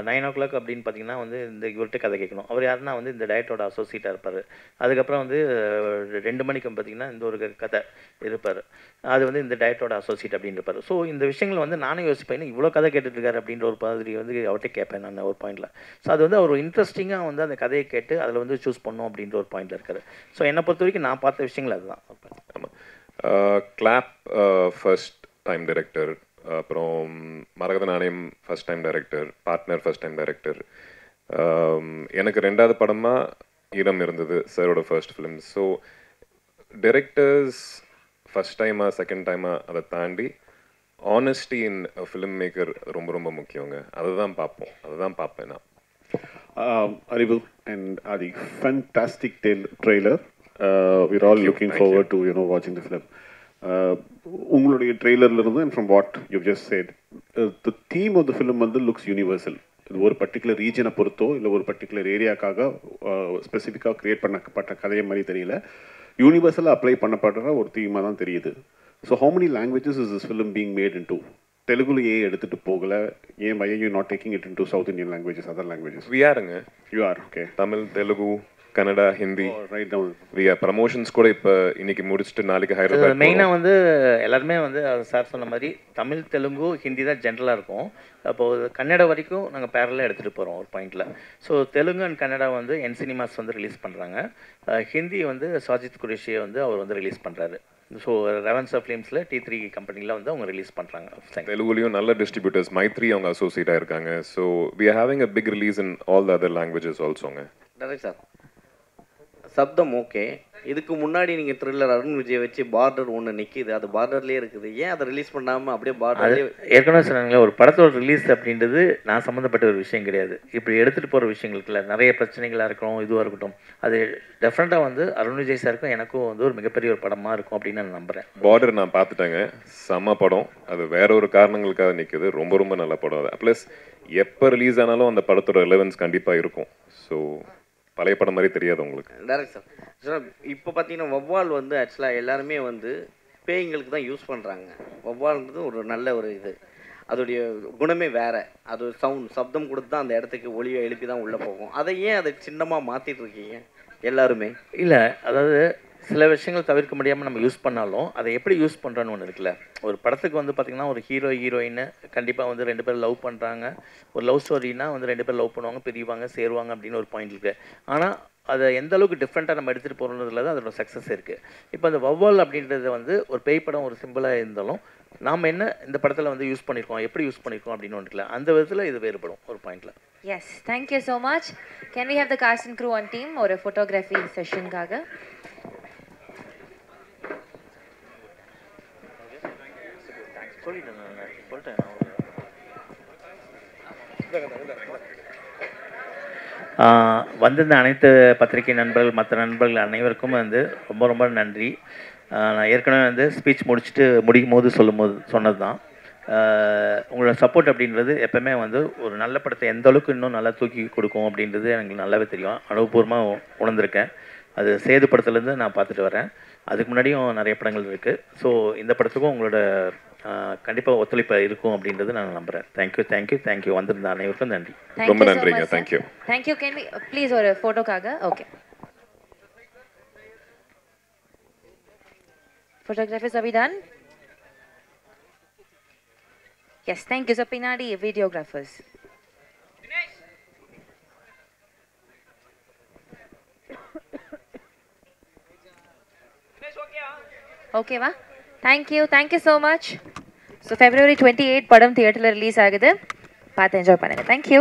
9 o'clock அப்படின்னு பார்த்தீங்கன்னா வந்து இந்த இவர்கிட்ட கதை கேட்கணும். அவர் யாருன்னா வந்து இந்த டயட்டோட அசோசியேட்டாக இருப்பார். அதுக்கப்புறம் வந்து 2 மணிக்கு பார்த்தீங்கன்னா இந்த ஒரு கதை இருப்பார். அது வந்து இந்த டயட்டோட அசோசியேட் அப்படின்னு இருப்பார். ஸோ இந்த விஷயங்கள் வந்து நானே யோசிப்பேன், இவ்வளோ கதை கேட்டுட்ருக்காரு அப்படின்ற ஒரு மாதிரி வந்து அவர்கிட்ட கேட்பேன் நான் ஒரு பாயிண்டில். ஸோ அது வந்து அவர் இன்ட்ரெஸ்டிங்காக வந்து அந்த கதையை கேட்டு அதில் வந்து சூஸ் பண்ணணும் அப்படின்ற ஒரு பாயிண்டில் இருக்கார். ஸோ என்னை பொறுத்த வரைக்கும் நான் பார்த்த விஷயங்கள் அதுதான். ஆமாம், கிளாப் ஃபர்ஸ்ட் டைம் டைரக்டர், அப்புறம் மரகத நாணயம் first time director, partner first time director. எனக்கு 2வது படமாக ஈரம் இருந்தது, சாரோட first film. So directors first டைமாக செகண்ட் டைமாக அதை தாண்டி ஆனஸ்டி இன் ஃபிலிம் மேக்கர் ரொம்ப ரொம்ப முக்கியங்க. அதுதான் பார்ப்பேன் நான். Arivu and Adi, fantastic trailer. We're all looking forward to watching the film. உங்களுடைய ட்ரெய்லர்ல இருந்து and from what you've just said, the theme of the film வந்து looks universal. இது ஒரு பர்டிகுலர் ரீஜனை பொறுத்தோ இல்லை ஒரு பர்டிகுலர் ஏரியாக்காக ஸ்பெசிஃபிக்காக க்ரியேட் பண்ணப்பட்ட கதையை மாதிரி தெரியல, யூனிவர்சலாக அப்ளை பண்ணப்படுற ஒரு தீமாக தான் தெரியுது. So how many languages is this film being made into? தெலுங்குல ஏன் எடுத்துட்டு போகல? ஏன் why are you not taking it into South Indian languages, other languages? We are-ங்க. You are, okay. Tamil, Telugu, Kannada, Hindi. Right down. We are promotions கூட இப்போ இன்னைக்கு முடிச்சுட்டு நாளைக்கு ஹைதராபாத். மெயினாக வந்து எல்லாருமே வந்து சார் சொன்ன மாதிரி தமிழ், தெலுங்கு, ஹிந்தி தான் ஜென்ரலாக இருக்கும். அப்போது கன்னடா வரைக்கும் நாங்கள் பேரலாக எடுத்துகிட்டு போகிறோம் ஒரு பாயிண்டில். ஸோ தெலுங்கு அண்ட் கன்னடா வந்து என் சினிமாஸ் வந்து ரிலீஸ் பண்ணுறாங்க. ஹிந்தி வந்து சாஜித் குரேஷியை வந்து அவர் வந்து ரிலீஸ் பண்ணுறாரு. ஸோ ரெவன்ஸா ஃபிலிம்ஸில் T3 கம்பெனியில் வந்து அவங்க ரிலீஸ் பண்ணுறாங்க. தெலுங்குலையும் நல்ல டிஸ்ட்ரிபியூட்டர்ஸ் மைத்ரி அவங்க அசோசியேட்டாக இருக்காங்க. So we are having a big release in all the other languages alsoங்க. Direct sir, Sabdham okay. இதுக்கு முன்னாடி நீங்கள் த்ரில்லர் அருண் விஜய் வச்சு பார்டர் ஒன்று நிற்கிது, அது பார்டர்லேயே இருக்குது. ஏன் அதை ரிலீஸ் பண்ணாமல் அப்படியே பார்டர்லேயே? ஏற்கனவே சொன்னாங்களே, ஒரு படத்தோட ரிலீஸ் அப்படின்றது நான் சம்மந்தப்பட்ட ஒரு விஷயம் கிடையாது. இப்படி எடுத்துகிட்டு போகிற விஷயங்களுக்குள்ள நிறைய பிரச்சனைகளாக இருக்கணும், இதுவாக இருக்கட்டும், அது டெஃபினட்டாக வந்து அருண் விஜய் சாருக்கும் எனக்கும் வந்து ஒரு மிகப்பெரிய ஒரு படமாக இருக்கும் அப்படின்னு நான் நம்புகிறேன். பார்டர் நான் பார்த்துட்டேங்க, செம்ம படம். அது வேற ஒரு காரணங்களுக்காக நிற்குது. ரொம்ப ரொம்ப நல்ல படம் அது. ப்ளஸ் எப்போ ரிலீஸ் ஆனாலும் அந்த படத்தோட ரெலவன்ஸ் கண்டிப்பாக இருக்கும். ஸோ பழைய படம் மாதிரி தெரியாது உங்களுக்கு. டேரக்ட் சார், சார் இப்போ பார்த்தீங்கன்னா வவ்வால் வந்து ஆக்சுவலாக எல்லாருமே வந்து பேய்களுக்கு தான் யூஸ் பண்ணுறாங்க. வவ்வால்ன்றது ஒரு நல்ல ஒரு இது, அதோடைய குணமே வேறு. அது சப்தம் கொடுத்து தான் அந்த இடத்துக்கு ஒளியை எழுப்பி தான் உள்ளே போகும். அதை ஏன் அதை சின்னமாக மாற்றிட்டு இருக்கீங்க எல்லாருமே? இல்லை, அதாவது சில விஷயங்கள் தவிர்க்க முடியாமல் நம்ம யூஸ் பண்ணாலும் அதை எப்படி யூஸ் பண்ணுறோன்னு ஒன்று இருக்குல்ல. ஒரு படத்துக்கு வந்து பார்த்திங்கன்னா ஒரு ஹீரோ ஹீரோயின் கண்டிப்பாக வந்து 2 பேர் லவ் பண்ணுறாங்க. ஒரு லவ் ஸ்டோரினா வந்து 2 பேர் லவ் பண்ணுவாங்க, பிரிவாங்க, சேருவாங்க அப்படின்னு ஒரு பாயிண்ட் இருக்குது. ஆனால் அதை எந்த அளவுக்கு டிஃப்ரெண்ட்டாக நம்ம எடுத்துகிட்டு போகிறதுல தான் அதோட சக்ஸஸ் இருக்குது. இப்போ அந்த வவ்வால் அப்படின்றது வந்து ஒரு பேய் படம் ஒரு சிம்பிளாக இருந்தாலும் நாம் என்ன இந்த படத்தில் வந்து யூஸ் பண்ணியிருக்கோம், எப்படி யூஸ் பண்ணியிருக்கோம் அப்படின்னு ஒன்று இருக்குல்ல, அந்த விதத்தில் இது வேறுபடும் ஒரு பாயிண்டில். Yes, thank you so much. Can we have the cast and crew on team ஒரு photography session-காக? வந்திருந்த அனைத்து பத்திரிகை நண்பர்கள், மற்ற நண்பர்கள் அனைவருக்கும் வந்து ரொம்ப ரொம்ப நன்றி. நான் ஏற்கனவே வந்து ஸ்பீச் முடிக்கும் போது சொன்னது தான், உங்களோட சப்போர்ட் அப்படின்றது எப்போவுமே வந்து ஒரு நல்ல படத்தை எந்த அளவுக்கு இன்னும் நல்லா தூக்கி கொடுக்கும் அப்படின்றது எனக்கு நல்லாவே தெரியும், அனுபவபூர்வமாக உணர்ந்திருக்கேன். அது சேது படத்துலேருந்து நான் பார்த்துட்டு வரேன். அதுக்கு முன்னாடியும் நிறைய படங்கள் இருக்குது. ஸோ இந்த படத்துக்கும் உங்களோட கண்டிப்பாக ஒத்துழைப்பு இருக்கும் அப்படின்றது நான் நம்புகிறேன். தேங்க்யூ வந்திருந்த அனைவருக்கும் நன்றி. ரொம்ப நன்றிங்க. தேங்க்யூ. கேன் வி ப்ளீஸ் ஒரு ஃபோட்டோக்காக? Okay, photographers, are we done? Yes, thank you. So பின்னாடி videographers. Dinesh okay? ஓகேவா? Thank you so much. So February 28 படம் தியேட்டரில் ரிலீஸ் ஆகுது, பார்த்து என்ஜாய் பண்ணுங்கள். தேங்க்யூ.